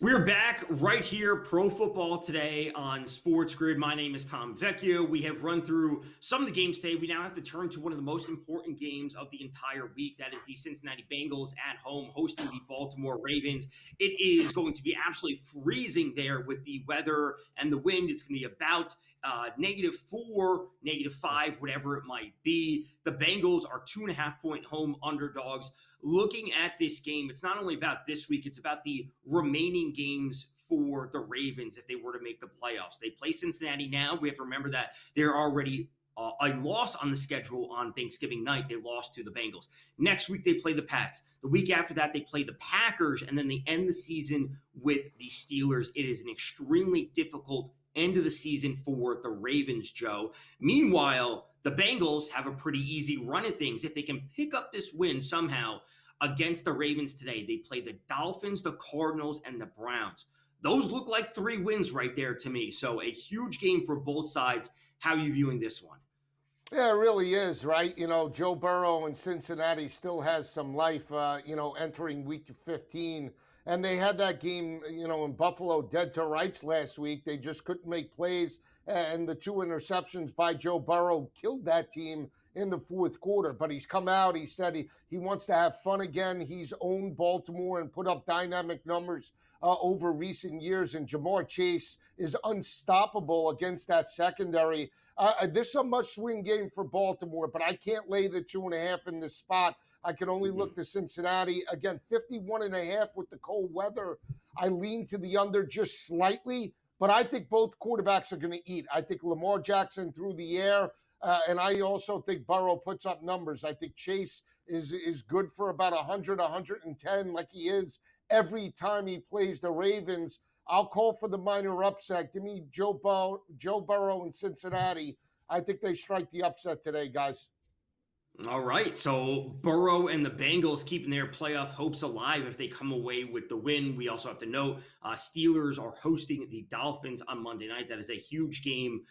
We're back right here, Pro Football Today on SportsGrid. My name is Tom Vecchio. We have run through some of the games today. We now have to turn to one of the most important games of the entire week. That is the Cincinnati Bengals at home hosting the Baltimore Ravens. It is going to be absolutely freezing there with the weather and the wind. It's going to be about -4, -5, whatever it might be. The Bengals are 2.5-point home underdogs. Looking at this game, it's not only about this week, it's about the remaining games for the Ravens if they were to make the playoffs. They play Cincinnati now. We have to remember that they're already a loss on the schedule on Thanksgiving night. They lost to the Bengals. Next week, they play the Pats. The week after that, they play the Packers, and then they end the season with the Steelers. It is an extremely difficult end of the season for the Ravens, Joe. Meanwhile, the Bengals have a pretty easy run at things. If they can pick up this win somehow against the Ravens today, they play the Dolphins, the Cardinals, and the Browns. Those look like 3 wins right there to me. So a huge game for both sides. How are you viewing this one? Yeah, it really is, right? Joe Burrow in Cincinnati still has some life, entering week 15. And they had that game, in Buffalo dead to rights last week. They just couldn't make plays. And the 2 interceptions by Joe Burrow killed that team in the fourth quarter. But he's come out. He said he wants to have fun again. He's owned Baltimore and put up dynamic numbers over recent years. And Jamar Chase is unstoppable against that secondary. This is a must-win game for Baltimore, but I can't lay the 2.5 in this spot. I can only look to Cincinnati. Again, 51.5 with the cold weather. I lean to the under just slightly, but I think both quarterbacks are going to eat. I think Lamar Jackson through the air, and I also think Burrow puts up numbers. I think Chase is good for about 100, 110 like he is every time he plays the Ravens. I'll call for the minor upset. Give me Joe Burrow in Cincinnati. I think they strike the upset today, guys. All right, so Burrow and the Bengals keeping their playoff hopes alive if they come away with the win. We also have to note Steelers are hosting the Dolphins on Monday night. That is a huge game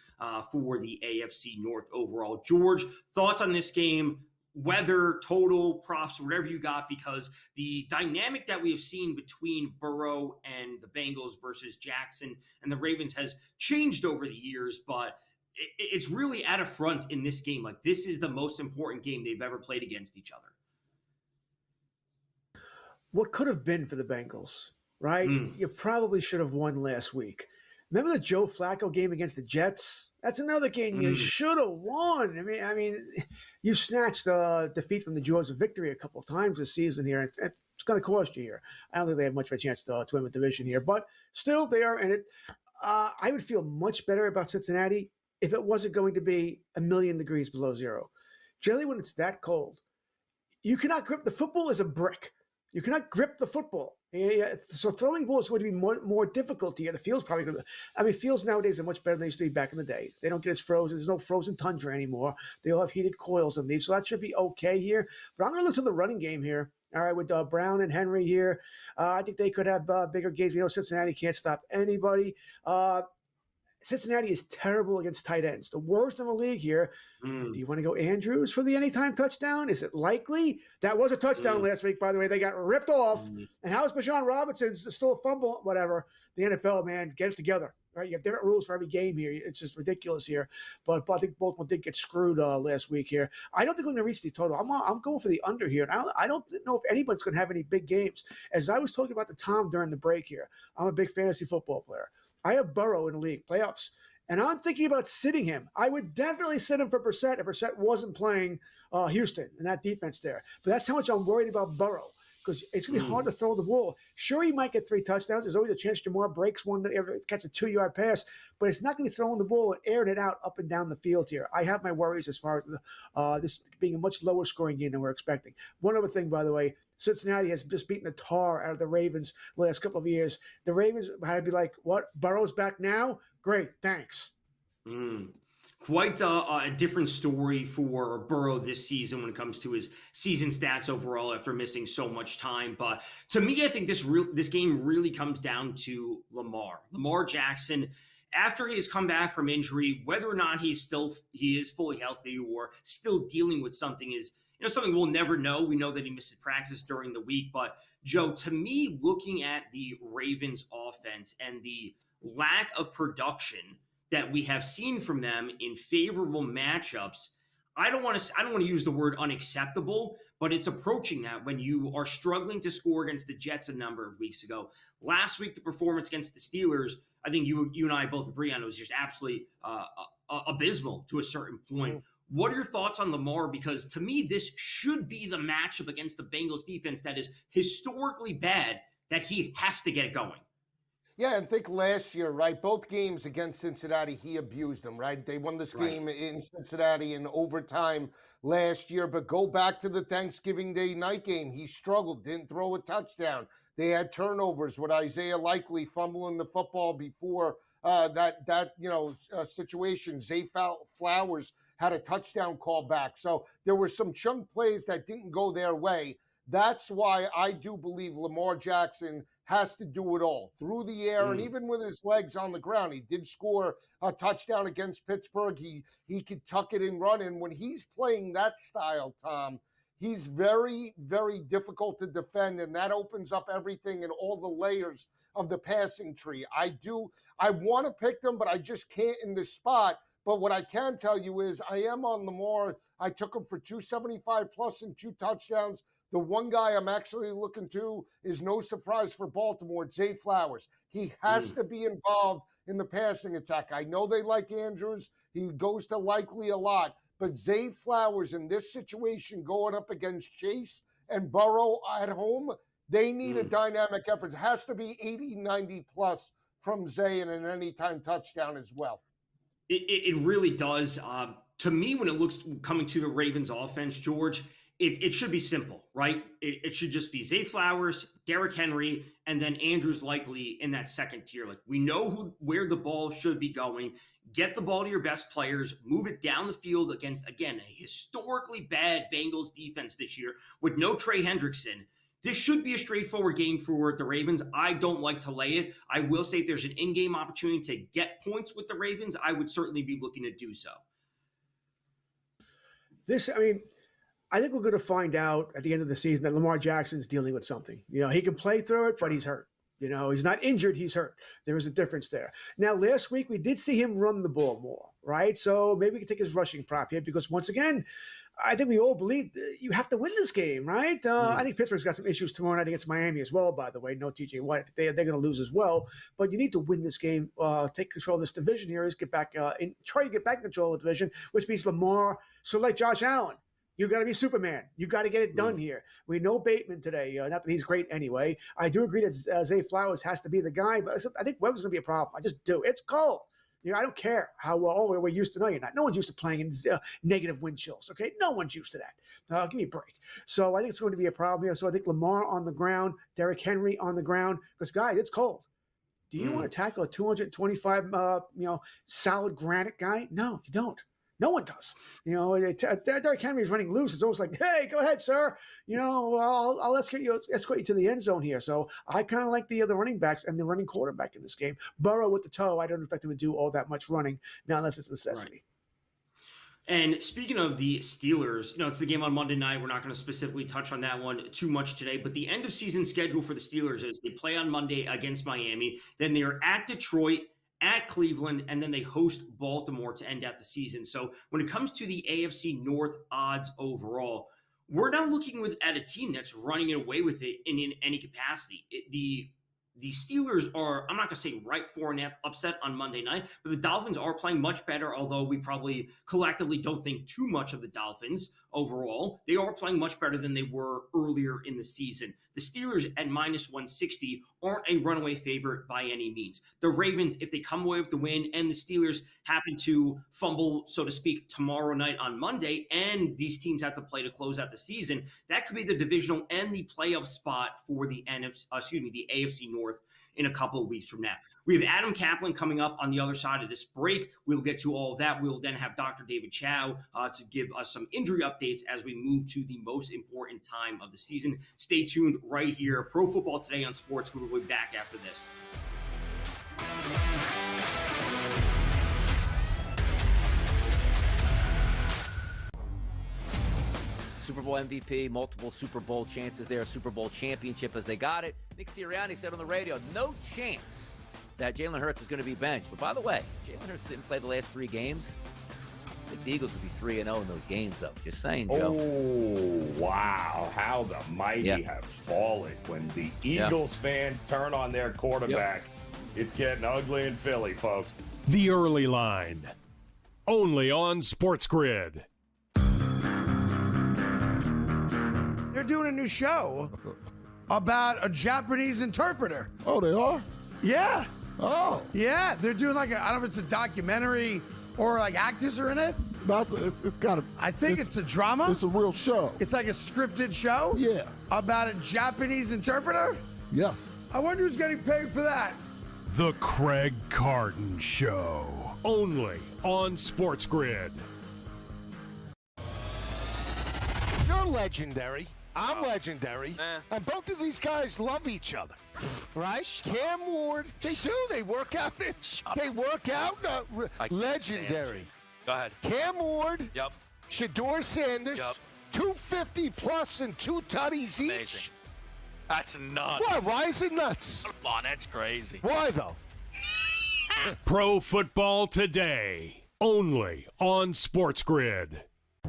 for the AFC North overall. George, thoughts on this game? Weather, total, props, whatever you got, because the dynamic that we have seen between Burrow and the Bengals versus Jackson and the Ravens has changed over the years, but it's really at a front in this game. Like, this is the most important game they've ever played against each other. What could have been for the Bengals, right? You probably should have won last week. Remember the Joe Flacco game against the Jets? That's another game you should have won. I mean, you snatched defeat from the jaws of victory a couple of times this season here. It's going to cost you here. I don't think they have much of a chance to win the division here, but still they are in it. I would feel much better about Cincinnati if it wasn't going to be 1,000,000 degrees below zero. Generally, when it's that cold, you cannot grip. The football is a brick. You cannot grip the football. So throwing balls is going to be more difficult here. The field's probably going to – fields nowadays are much better than they used to be back in the day. They don't get as frozen. There's no frozen tundra anymore. They all have heated coils in these, so that should be okay here. But I'm going to look to the running game here. All right, with Brown and Henry here. I think they could have bigger games. We know Cincinnati can't stop anybody. Cincinnati is terrible against tight ends, the worst in the league here. Do you want to go Andrews for the anytime touchdown? Is it likely? That was a touchdown last week, by the way. They got ripped off. And how is Bijan Robinson still a fumble? Whatever. The NFL, man, get it together. Right? You have different rules for every game here. It's just ridiculous here. But I think Baltimore did get screwed last week here. I don't think we're going to reach the total. I'm going for the under here. And I don't know if anybody's going to have any big games. As I was talking about the Tom during the break here, I'm a big fantasy football player. I have Burrow in the league playoffs, and I'm thinking about sitting him. I would definitely sit him for Brissett if Brissett wasn't playing Houston and that defense there. But that's how much I'm worried about Burrow, because it's going to be hard to throw the ball. Sure, he might get 3 touchdowns. There's always a chance Jamar breaks one that catch a 2-yard pass, but it's not going to be throwing the ball and airing it out up and down the field here. I have my worries as far as this being a much lower scoring game than we're expecting. One other thing, by the way, Cincinnati has just beaten the tar out of the Ravens the last couple of years. The Ravens had to be like, what? Burrow's back now? Great, thanks. Quite a different story for Burrow this season when it comes to his season stats overall after missing so much time. But to me, I think this game really comes down to Lamar. Lamar Jackson after he has come back from injury, whether or not he is fully healthy or still dealing with something is something we'll never know. We know that he misses practice during the week, but Joe, to me, looking at the Ravens offense and the lack of production that we have seen from them in favorable matchups, I don't want to use the word unacceptable, but it's approaching that when you are struggling to score against the Jets a number of weeks ago. Last week, the performance against the Steelers, I think you and I both agree on, it was just absolutely abysmal to a certain point. Mm-hmm. What are your thoughts on Lamar? Because to me, this should be the matchup against the Bengals defense that is historically bad, that he has to get it going. Yeah, and think last year, right? Both games against Cincinnati, he abused them, right? They won this game in Cincinnati in overtime last year, but go back to the Thanksgiving Day night game. He struggled, didn't throw a touchdown. They had turnovers with Isaiah Likely fumbling the football before that situation. Zay Flowers had a touchdown call back. So there were some chunk plays that didn't go their way. That's why I do believe Lamar Jackson has to do it all through the air and even with his legs on the ground. He did score a touchdown against Pittsburgh. He could tuck it and run. And when he's playing that style, Tom, he's very, very difficult to defend. And that opens up everything and all the layers of the passing tree. I want to pick them, but I just can't in this spot. But what I can tell you is I am on Lamar. I took him for 275 plus and 2 touchdowns. The one guy I'm actually looking to is no surprise for Baltimore, Zay Flowers. He has to be involved in the passing attack. I know they like Andrews. He goes to Likely a lot. But Zay Flowers in this situation going up against Chase and Burrow at home, they need a dynamic effort. It has to be 80, 90 plus from Zay and an anytime touchdown as well. It really does. To me, when it looks coming to the Ravens offense, George, it should be simple, right? It should just be Zay Flowers, Derrick Henry, and then Andrews Likely in that second tier. Like, we know where the ball should be going. Get the ball to your best players, move it down the field against, again, a historically bad Bengals defense this year with no Trey Hendrickson. This should be a straightforward game for the Ravens. I don't like to lay it. I will say if there's an in-game opportunity to get points with the Ravens, I would certainly be looking to do so. I think we're going to find out at the end of the season that Lamar Jackson's dealing with something. He can play through it, but he's hurt. He's not injured, he's hurt. There is a difference there. Now, last week, we did see him run the ball more, right? So maybe we can take his rushing prop here because, once again, I think we all believe you have to win this game, right? I think Pittsburgh's got some issues tomorrow night against Miami as well, by the way. No TJ Watt. They're going to lose as well. But you need to win this game, take control of this division here, get back try to get back in control of the division, which means Lamar, so like Josh Allen. You got to be Superman. You got to get it done here. We know Bateman today. Not that he's great anyway. I do agree that Zay Flowers has to be the guy, but I think Webb's going to be a problem. I just do. It's cold. I don't care how we're used to. No, you're not. No one's used to playing in negative wind chills, okay? No one's used to that. Give me a break. So I think it's going to be a problem here. So I think Lamar on the ground, Derrick Henry on the ground, because, guys, it's cold. Do you want to tackle a 225, solid granite guy? No, you don't. No one does. Derrick Henry is running loose. It's almost like, hey, go ahead, sir. I'll escort you to the end zone here. So I kind of like the running backs and the running quarterback in this game. Burrow with the toe, I don't expect him to do all that much running now unless it's necessity. Right. And speaking of the Steelers, it's the game on Monday night. We're not going to specifically touch on that one too much today. But the end of season schedule for the Steelers is they play on Monday against Miami. Then they are at Detroit, at Cleveland, and then they host Baltimore to end out the season. So when it comes to the AFC North odds overall, we're not looking at a team that's running away with it in any capacity. The Steelers are, I'm not going to say right for an upset on Monday night, but the Dolphins are playing much better, although we probably collectively don't think too much of the Dolphins overall. They are playing much better than they were earlier in the season. The Steelers at minus 160 aren't a runaway favorite by any means. The Ravens, if they come away with the win and the Steelers happen to fumble, so to speak, tomorrow night on Monday, and these teams have to play to close out the season, that could be the divisional and the playoff spot for the AFC North in a couple of weeks from now. We have Adam Kaplan coming up on the other side of this break. We'll get to all of that. We'll then have Dr. David Chow to give us some injury updates as we move to the most important time of the season. Stay tuned right here. Pro Football Today on SportsGrid. We'll be back after this. Super Bowl MVP, multiple Super Bowl chances there, Super Bowl championship as they got it. Nick Sirianni said on the radio, no chance that Jalen Hurts is going to be benched. But by the way, Jalen Hurts didn't play the last 3 games. I think the Eagles would be 3-0 in those games, though. Just saying, Joe. Oh, wow. How the mighty have fallen when the Eagles fans turn on their quarterback. It's getting ugly in Philly, folks. The Early Line, only on SportsGrid. They're doing a new show about a Japanese interpreter. Oh, they are? Yeah. Oh. Yeah, they're doing I don't know if it's a documentary or actors are in it. It's got a. I think it's a drama. It's a real show. It's like a scripted show. Yeah. About a Japanese interpreter. Yes. I wonder who's getting paid for that. The Craig Carton Show, only on SportsGrid. You're legendary. I'm legendary. And both of these guys love each other. Right? Cam Ward, they do. They work out. They work out. Legendary. Go ahead. Cam Ward. Yep. Shador Sanders. Yep. 250 plus and 2 tutties each. Amazing. That's nuts. What? Why is it nuts? Come on, that's crazy. Why though? Pro Football Today, only on SportsGrid. I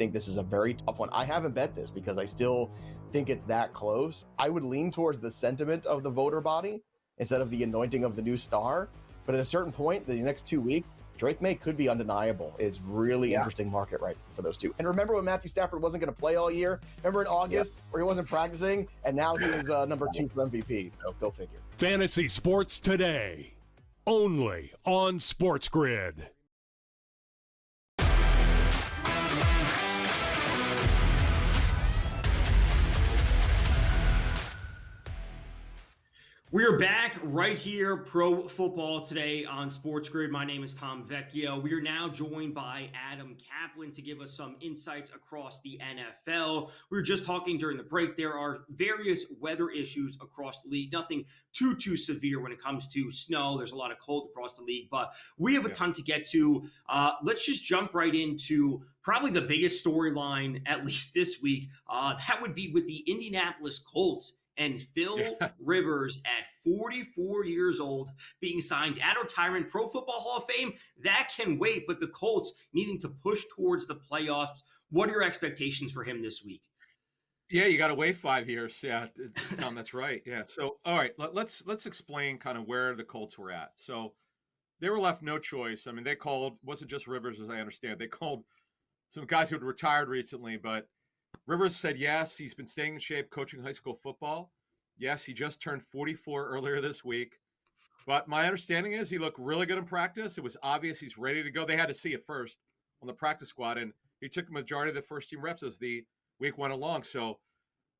think this is a very tough one. I haven't bet this because I still think it's that close. I would lean towards the sentiment of the voter body instead of the anointing of the new star. But at a certain point, the next 2 weeks, Drake May could be undeniable. It's really interesting market right for those two. And remember when Matthew Stafford wasn't going to play all year? Remember in August where he wasn't practicing and now he is number 2 for MVP. So go figure. Fantasy Sports Today, only on SportsGrid. We are back right here, Pro Football Today on SportsGrid. My name is Tom Vecchio. We are now joined by Adam Kaplan to give us some insights across the NFL. We were just talking during the break. There are various weather issues across the league. Nothing too severe when it comes to snow. There's a lot of cold across the league, but we have a ton to get to. Let's just jump right into probably the biggest storyline, at least this week. That would be with the Indianapolis Colts and Phil Rivers at 44 years old being signed at retirement. Pro Football Hall of Fame, that can wait, but the Colts needing to push towards the playoffs. What are your expectations for him this week? Yeah, you got to wait 5 years. Yeah, Tom, that's right. Yeah. So, all right, let's explain kind of where the Colts were at. So they were left no choice. I mean, they called, wasn't just Rivers, as I understand. They called some guys who had retired recently, but Rivers said yes, he's been staying in shape, coaching high school football. Yes, he just turned 44 earlier this week. But my understanding is he looked really good in practice. It was obvious he's ready to go. They had to see it first on the practice squad, and he took the majority of the first-team reps as the week went along. So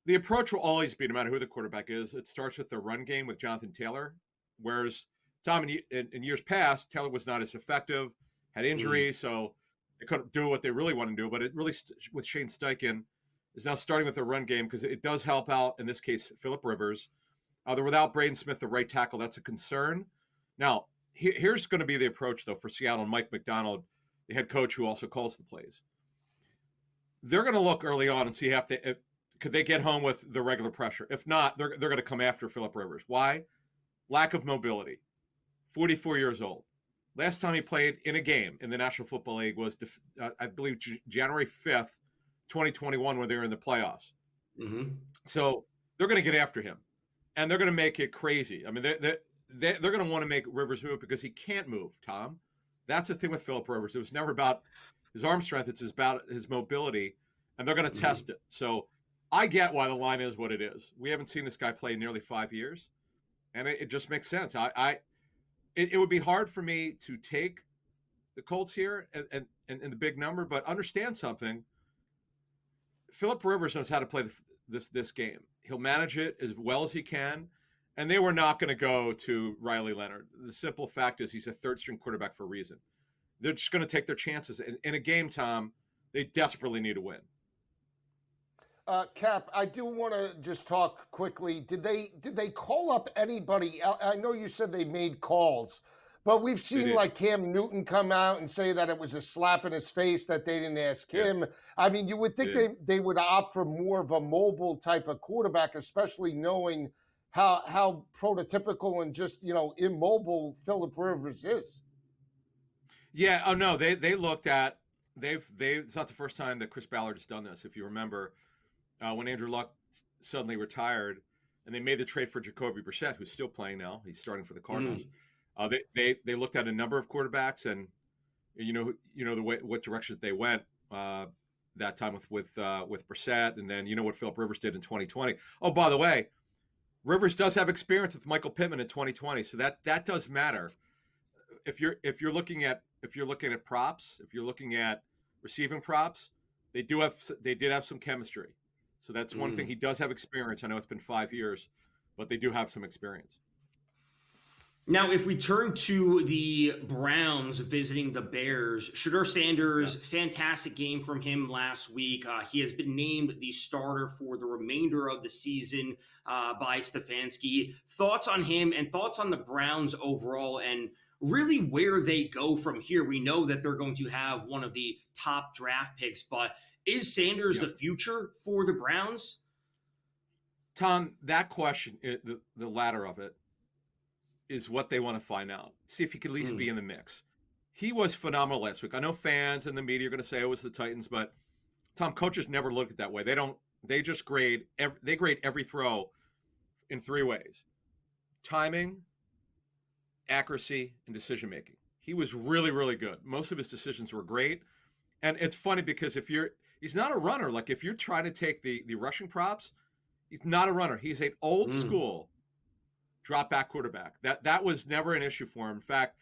the approach will always be, no matter who the quarterback is, it starts with the run game with Jonathan Taylor, whereas, Tom, in years past, Taylor was not as effective, had injuries, so they couldn't do what they really want to do. But it really, with Shane Steichen, is now starting with the run game because it does help out, in this case, Phillip Rivers. They're without Braden Smith, the right tackle. That's a concern. Now, here's going to be the approach, though, for Seattle and Mike McDonald, the head coach who also calls the plays. They're going to look early on and see could they get home with the regular pressure. If not, they're going to come after Phillip Rivers. Why? Lack of mobility. 44 years old. Last time he played in a game in the National Football League was, I believe, January 5th, 2021, when they were in the playoffs. Mm-hmm. So they're going to get after him, and they're going to make it crazy. I mean, they're going to want to make Rivers move because he can't move, Tom. That's the thing with Phillip Rivers. It was never about his arm strength. It's about his mobility, and they're going to test it. So I get why the line is what it is. We haven't seen this guy play in nearly 5 years, and it just makes sense. It would be hard for me to take the Colts here and the big number, but understand something. Phillip Rivers knows how to play this game. He'll manage it as well as he can, and they were not going to go to Riley Leonard. The simple fact is he's a third-string quarterback for a reason. They're just going to take their chances. In a game, Tom, they desperately need to win. Cap, I do want to just talk quickly. Did they call up anybody else? I know you said they made calls, But we've seen like Cam Newton come out and say that it was a slap in his face that they didn't ask him. I mean, you would think they would opt for more of a mobile type of quarterback, especially knowing how prototypical and just, immobile Phillip Rivers is. Yeah. Oh no, they looked at it's not the first time that Chris Ballard's done this. If you remember, when Andrew Luck suddenly retired, and they made the trade for Jacoby Brissett, who's still playing now. He's starting for the Cardinals. They looked at a number of quarterbacks, and what direction they went that time with Brissett, and then what Phillip Rivers did in 2020. Oh, by the way, Rivers does have experience with Michael Pittman in 2020, so that does matter. If you're looking at props, if you're looking at receiving props, they did have some chemistry. So that's one thing. He does have experience. I know it's been 5 years, but they do have some experience. Now, if we turn to the Browns visiting the Bears, Shedeur Sanders, fantastic game from him last week. He has been named the starter for the remainder of the season by Stefanski. Thoughts on him and thoughts on the Browns overall and really where they go from here? We know that they're going to have one of the top draft picks, but is Sanders the future for the Browns? Tom, that question, the latter of it, is what they want to find out. See if he could at least be in the mix. He was phenomenal last week. I know fans and the media are going to say it was the Titans, but Tom, coaches never look at it that way. They just grade every throw in 3 ways: timing, accuracy, and decision making. He was really, really good. Most of his decisions were great. And it's funny because he's not a runner. Like if you're trying to take the rushing props, he's not a runner. He's an old school drop back quarterback. That was never an issue for him. In fact,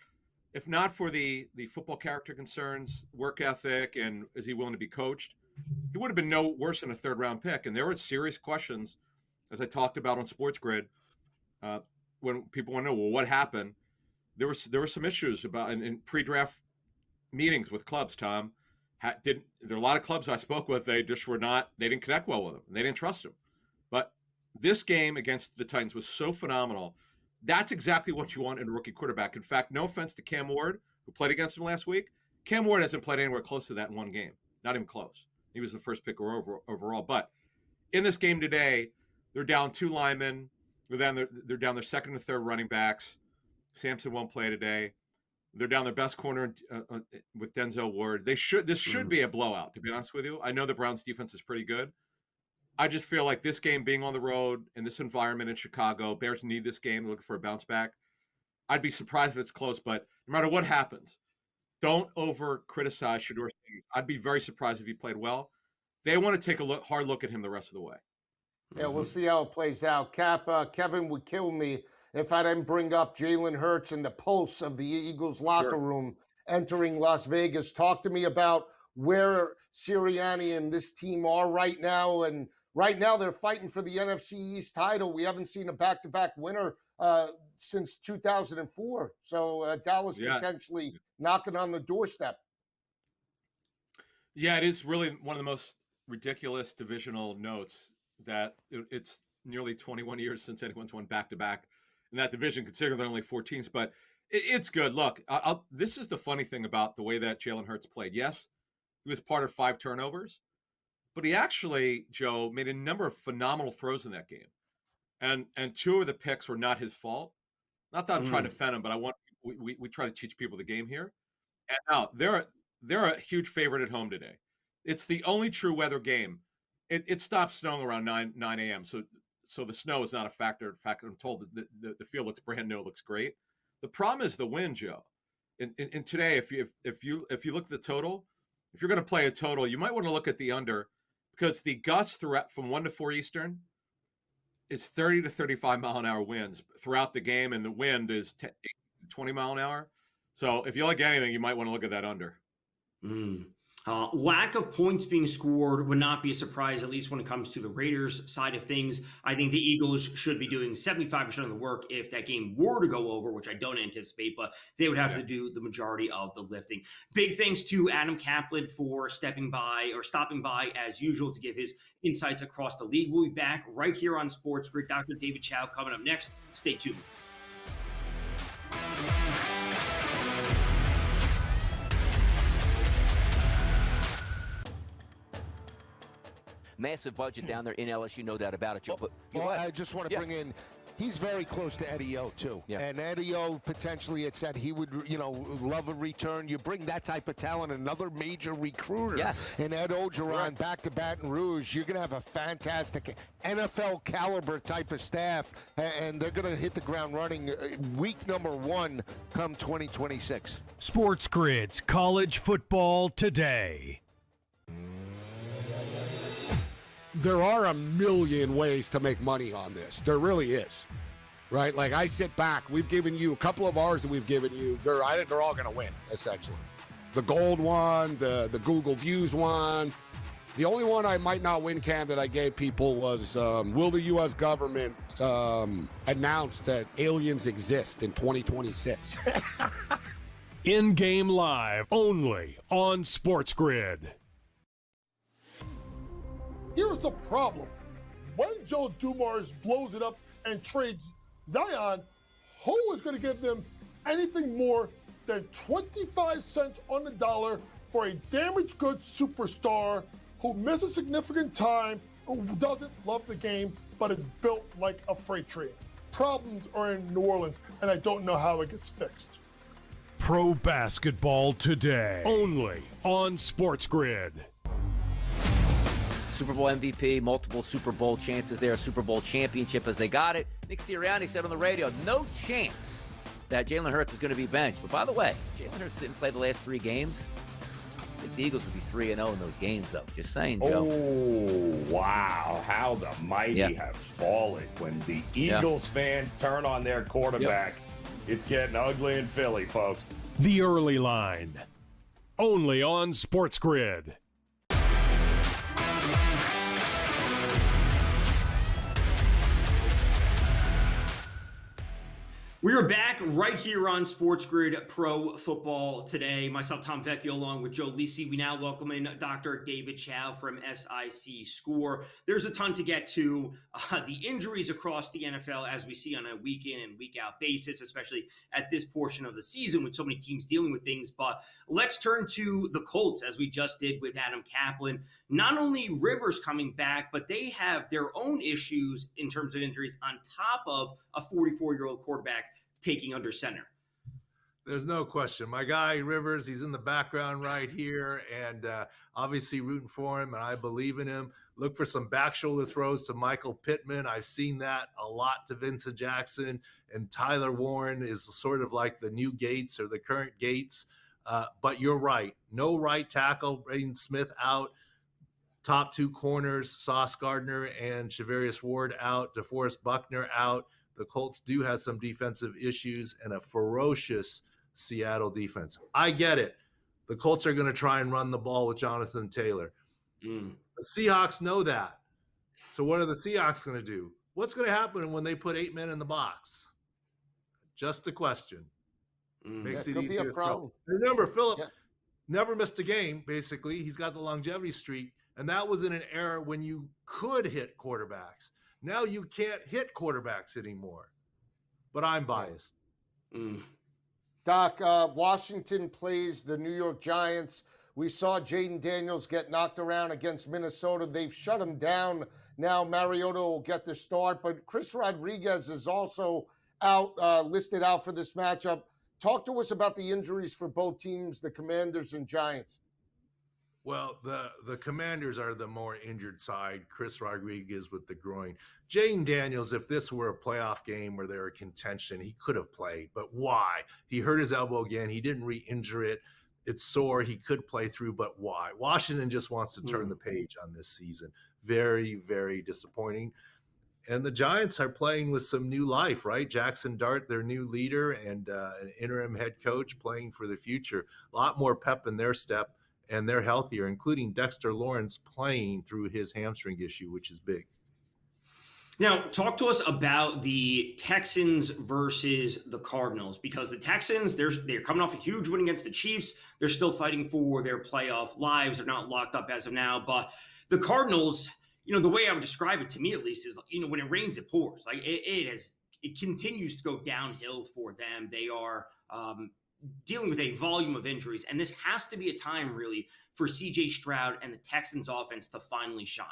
if not for the football character concerns, work ethic, and is he willing to be coached, he would have been no worse than a 3rd round pick. And there were serious questions, as I talked about on SportsGrid, when people want to know, well, what happened? There were some issues about in pre-draft meetings with clubs, Tom. There are a lot of clubs I spoke with, they didn't connect well with him. They didn't trust him. But this game against the Titans was so phenomenal. That's exactly what you want in a rookie quarterback. In fact, no offense to Cam Ward, who played against him last week. Cam Ward hasn't played anywhere close to that in one game. Not even close. He was the first pick overall. But in this game today, they're down 2 linemen. They're down their 2nd and 3rd running backs. Sampson won't play today. They're down their best corner with Denzel Ward. This should be a blowout, to be honest with you. I know the Browns defense is pretty good. I just feel like this game being on the road in this environment in Chicago, Bears need this game, looking for a bounce back. I'd be surprised if it's close, but no matter what happens, don't over criticize Shedeur. I'd be very surprised if he played well. They want to take a hard look at him the rest of the way. Yeah, we'll see how it plays out. Kevin would kill me if I didn't bring up Jalen Hurts and the pulse of the Eagles locker room entering Las Vegas. Talk to me about where Sirianni and this team are right now. And right now they're fighting for the NFC East title. We haven't seen a back-to-back winner since 2004. So Dallas potentially knocking on the doorstep. Yeah, it is really one of the most ridiculous divisional notes that it's nearly 21 years since anyone's won back-to-back in that division, considering there are only 4 teams. But it's good. Look, this is the funny thing about the way that Jalen Hurts played. Yes, he was part of 5 turnovers, but he actually, Joe, made a number of phenomenal throws in that game. And 2 of the picks were not his fault. Not that I'm trying to defend him, but we try to teach people the game here. And now they're a huge favorite at home today. It's the only true weather game. It stopped snowing around 9 a.m. So the snow is not a factor. In fact, I'm told that the field looks brand new. It looks great. The problem is the wind, Joe. And today, if you look at the total, if you're going to play a total, you might want to look at the under, because the gusts throughout from 1 to 4 Eastern is 30 to 35 mile an hour winds throughout the game, and the wind is 20 mile an hour. So if you like anything, you might want to look at that under. Lack of points being scored would not be a surprise, at least when it comes to the Raiders side of things. I think the Eagles should be doing 75% of the work if that game were to go over, which I don't anticipate, but they would have to do the majority of the lifting. Big thanks to Adam Kaplan for stopping by as usual to give his insights across the league. We'll be back right here on SportsGrid. Dr. David Chow coming up next. Stay tuned. Massive budget down there in LSU, no doubt about it, Joe. But I just want to bring in, he's very close to Eddie O, too. Yeah. And Eddie O, potentially, it said he would, love a return. You bring that type of talent, another major recruiter, and Ed Ogeron back to Baton Rouge, you're going to have a fantastic NFL caliber type of staff, and they're going to hit the ground running week number 1 come 2026. Sports Grid's College Football Today. There are a million ways to make money on this. There really is, right? Like, I sit back. We've given you a couple of ours that we've given you. I think they're all going to win, essentially. The gold one, the Google Views one. The only one I might not win, Cam, that I gave people was, will the U.S. government announce that aliens exist in 2026? In-game live, only on Sports Grid. Here's the problem. When Joe Dumars blows it up and trades Zion, who is going to give them anything more than 25 cents on the dollar for a damaged goods superstar who misses significant time, who doesn't love the game, but is built like a freight train? Problems are in New Orleans, and I don't know how it gets fixed. Pro Basketball Today, only on Sports Grid. Super Bowl MVP, multiple Super Bowl chances there, Super Bowl championship as they got it. Nick Sirianni said on the radio, no chance that Jalen Hurts is going to be benched. But by the way, Jalen Hurts didn't play the last 3 games. I think the Eagles would be 3-0 in those games, though. Just saying, Joe. Oh, wow. How the mighty have fallen. When the Eagles fans turn on their quarterback, it's getting ugly in Philly, folks. The Early Line, only on Sports Grid. We are back right here on Sports Grid Pro Football Today. Myself, Tom Vecchio, along with Joe Lisi. We now welcome in Dr. David Chow from SIC Score. There's a ton to get to. The injuries across the NFL, as we see on a week in and week out basis, especially at this portion of the season with so many teams dealing with things. But let's turn to the Colts, as we just did with Adam Kaplan. Not only Rivers coming back, but they have their own issues in terms of injuries on top of a 44-year-old quarterback taking under center. There's no question. My guy, Rivers, he's in the background right here, and obviously rooting for him, and I believe in him. Look for some back shoulder throws to Michael Pittman. I've seen that a lot to Vincent Jackson, and Tyler Warren is sort of like the new Gates or the current Gates. But you're right. No right tackle, Braden Smith out. Top 2 corners, Sauce Gardner and Shavarius Ward out. DeForest Buckner out. The Colts do have some defensive issues and a ferocious Seattle defense. I get it. The Colts are going to try and run the ball with Jonathan Taylor. The Seahawks know that. So what are the Seahawks going to do? What's going to happen when they put 8 men in the box? Just a question. Makes it easier to throw. Remember, Phillip never missed a game, basically. He's got the longevity streak, and that was in an era when you could hit quarterbacks. Now you can't hit quarterbacks anymore. But I'm biased. Doc, Washington plays the New York Giants. We saw Jaden Daniels get knocked around against Minnesota. They've shut him down. Now Mariota will get the start, but Chris Rodriguez is also out, listed out for this matchup. Talk to us about the injuries for both teams, the Commanders and Giants. Well, the Commanders are the more injured side. Chris Rodriguez with the groin. Jaden Daniels, if this were a playoff game where they were contention, he could have played. But why? He hurt his elbow again. He didn't re-injure it. It's sore. He could play through, but why? Washington just wants to turn the page on this season. Very, very disappointing. And the Giants are playing with some new life, right? Jackson Dart, their new leader, and an interim head coach playing for the future. A lot more pep in their step. And they're healthier, including Dexter Lawrence playing through his hamstring issue, which is big. Now, talk to us about the Texans versus the Cardinals, because the Texans, they're coming off a huge win against the Chiefs. They're still fighting for their playoff lives. They're not locked up as of now. But the Cardinals, the way I would describe it, to me at least, is, when it rains, it pours. Like it continues to go downhill for them. They are dealing with a volume of injuries, and this has to be a time really for CJ Stroud and the Texans offense to finally shine.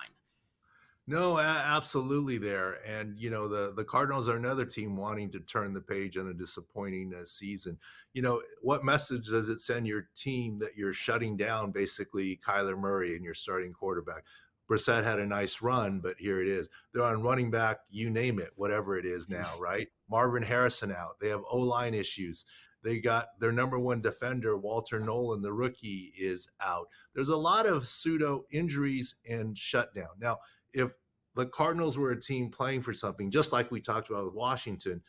No, absolutely there. And, you know, the Cardinals are another team wanting to turn the page on a disappointing season. You know, what message does it send your team that you're shutting down basically Kyler Murray and your starting quarterback? Brissett had a nice run, but here it is. They're on running back, you name it, whatever it is now, right? Marvin Harrison out. They have O-line issues. They got their number one defender, Walter Nolan, the rookie, is out. There's a lot of pseudo injuries and shutdown. Now, if the Cardinals were a team playing for something, just like we talked about with Washington,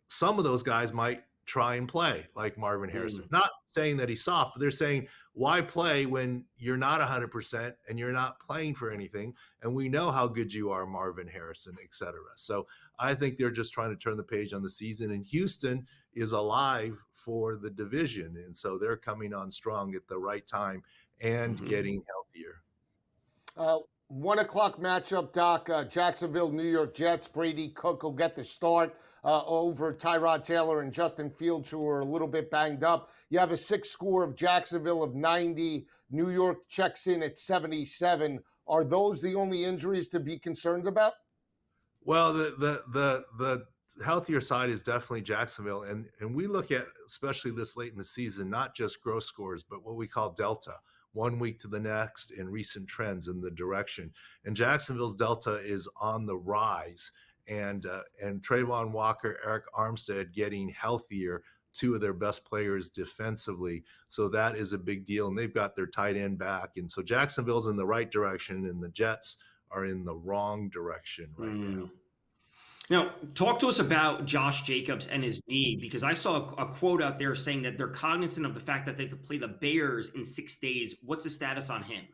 some of those guys might try and play like Marvin Harrison. Not saying that he's soft, but they're saying, why play when you're not 100% and you're not playing for anything? And we know how good you are, Marvin Harrison, et cetera. So I think they're just trying to turn the page on the season. And Houston is alive for the division. And so they're coming on strong at the right time and getting healthier. 1 o'clock matchup, Doc. Jacksonville, New York Jets. Brady Cook will get the start over Tyrod Taylor and Justin Fields, who are a little bit banged up. You have a 6 score of Jacksonville of 90. New York checks in at 77. Are those the only injuries to be concerned about? Well, the healthier side is definitely Jacksonville. And we look at, especially this late in the season, not just gross scores, but what we call delta. 1 week to the next in recent trends in the direction. And Jacksonville's delta is on the rise. And Trayvon Walker, Eric Armstead getting healthier, 2 of their best players defensively. So that is a big deal. And they've got their tight end back. And so Jacksonville's in the right direction and the Jets are in the wrong direction right now. Now, talk to us about Josh Jacobs and his knee, because I saw a quote out there saying that they're cognizant of the fact that they have to play the Bears in 6 days. What's the status on him?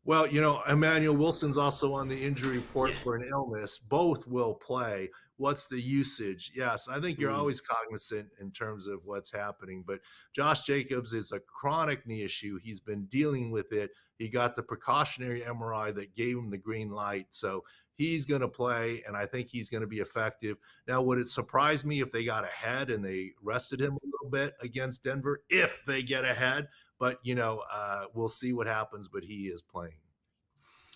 Well, you know, Emmanuel Wilson's also on the injury report for an illness. Both will play. What's the usage? Yes, I think you're always cognizant in terms of what's happening. But Josh Jacobs is a chronic knee issue. He's been dealing with it. He got the precautionary MRI that gave him the green light. So he's going to play, and I think he's going to be effective. Now, would it surprise me if they got ahead and they rested him a little bit against Denver, if they get ahead? But, you know, we'll see what happens, but he is playing.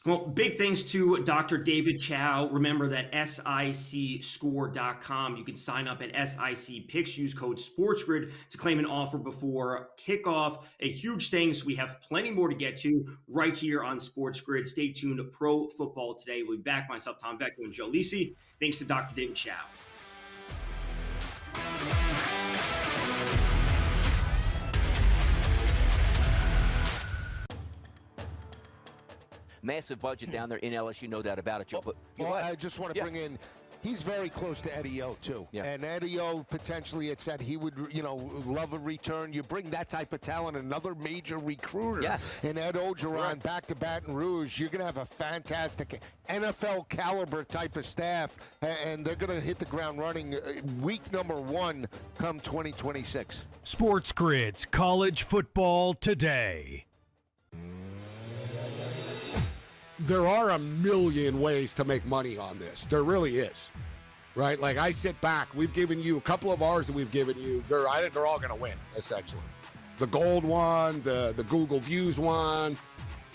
Well, big thanks to Dr. David Chow. Remember that SICScore.com. You can sign up at SIC Picks. Use code SportsGrid to claim an offer before kickoff. A huge thanks. We have plenty more to get to right here on SportsGrid. Stay tuned to Pro Football Today. We'll be back. Myself, Tom Vecchio, and Joe Lisi. Thanks to Dr. David Chow. Massive budget down there in LSU, no doubt about it, Joe. But I just want to bring in, he's very close to Eddie O, too. Yeah. And Eddie O, potentially, it said he would, you know, love a return. You bring that type of talent, another major recruiter, and Ed Ogeron back to Baton Rouge, you're going to have a fantastic NFL caliber type of staff, and they're going to hit the ground running week number 1 come 2026. Sports Grid's College Football Today. There are a million ways to make money on this. There really is, right? Like, I sit back. We've given you a couple of ours that we've given you. I think they're all going to win, essentially. The gold one, the Google Views one.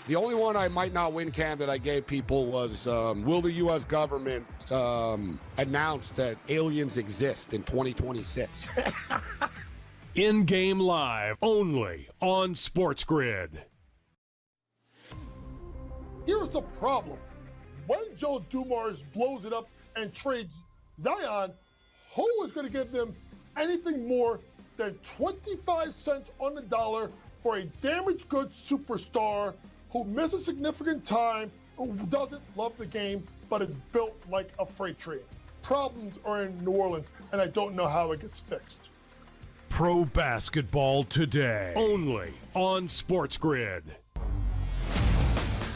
The only one I might not win, Cam, that I gave people was, will the U.S. government announce that aliens exist in 2026? In-game live, only on Sports Grid. Here's the problem. When Joe Dumars blows it up and trades Zion, who is going to give them anything more than 25 cents on the dollar for a damaged goods superstar who misses significant time, who doesn't love the game, but is built like a freight train? Problems are in New Orleans, and I don't know how it gets fixed. Pro Basketball Today, only on Sports Grid.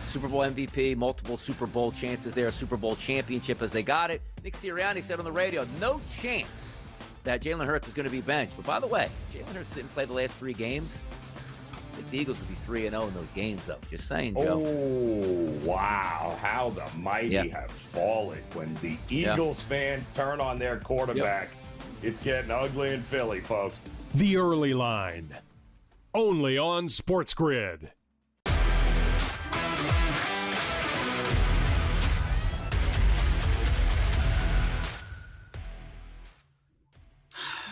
Super Bowl MVP, multiple Super Bowl chances there, a Super Bowl championship as they got it. Nick Sirianni said on the radio, no chance that Jalen Hurts is going to be benched. But by the way, Jalen Hurts didn't play the last 3 games. I think the Eagles would be 3-0 in those games, though. Just saying, Joe. Oh, wow. How the mighty have fallen. When the Eagles fans turn on their quarterback, it's getting ugly in Philly, folks. The Early Line, only on Sports Grid.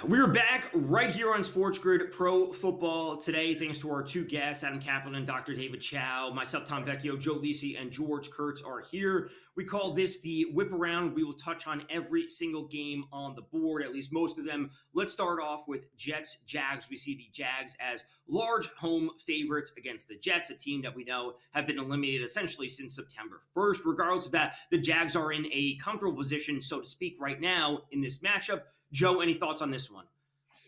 We're back right here on SportsGrid Pro Football today, thanks to our two guests, Adam Kaplan and Dr. David Chow. Myself, Tom Vecchio, Joe Lisi, and George Kurtz are here. We call this the Whip Around. We will touch on every single game on the board, at least most of them. Let's start off with Jets-Jags. We see the Jags as large home favorites against the Jets, a team that we know have been eliminated essentially since September 1st. Regardless of that, the Jags are in a comfortable position, so to speak, right now in this matchup. Joe, any thoughts on this one?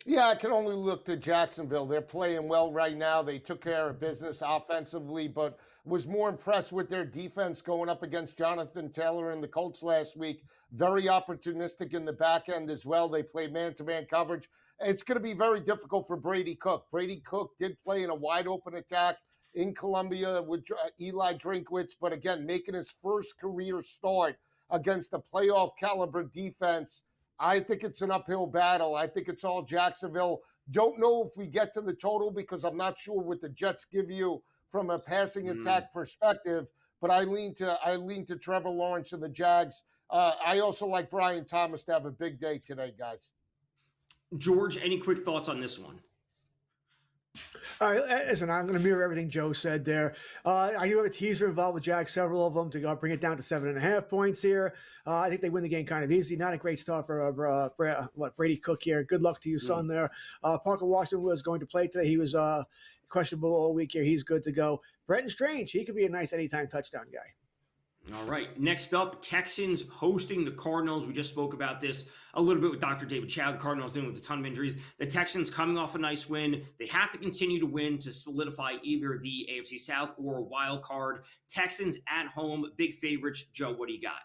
Yeah, I can only look to Jacksonville. They're playing well right now. They took care of business offensively, but was more impressed with their defense going up against Jonathan Taylor and the Colts last week. Very opportunistic in the back end as well. They play man-to-man coverage. It's going to be very difficult for Brady Cook. Brady Cook did play in a wide-open attack in Columbia with Eli Drinkwitz, but again, making his first career start against a playoff-caliber defense. I think it's an uphill battle. I think it's all Jacksonville. Don't know if we get to the total because I'm not sure what the Jets give you from a passing attack perspective, but I lean to Trevor Lawrence and the Jags. I also like Brian Thomas to have a big day today, guys. George, any quick thoughts on this one? All right, listen, I'm going to mirror everything Joe said there. I do have a teaser involved with Jags, several of them, to bring it down to 7.5 points here. I think they win the game kind of easy. Not a great start for Brady Cook here. Good luck to you, son, there. Parker Washington was going to play today. He was questionable all week here. He's good to go. Brenton Strange, he could be a nice anytime touchdown guy. All right. Next up, Texans hosting the Cardinals. We just spoke about this a little bit with Dr. David Chow. The Cardinals dealing with a ton of injuries. The Texans coming off a nice win. They have to continue to win to solidify either the AFC South or a wild card. Texans at home, big favorites. Joe, what do you got?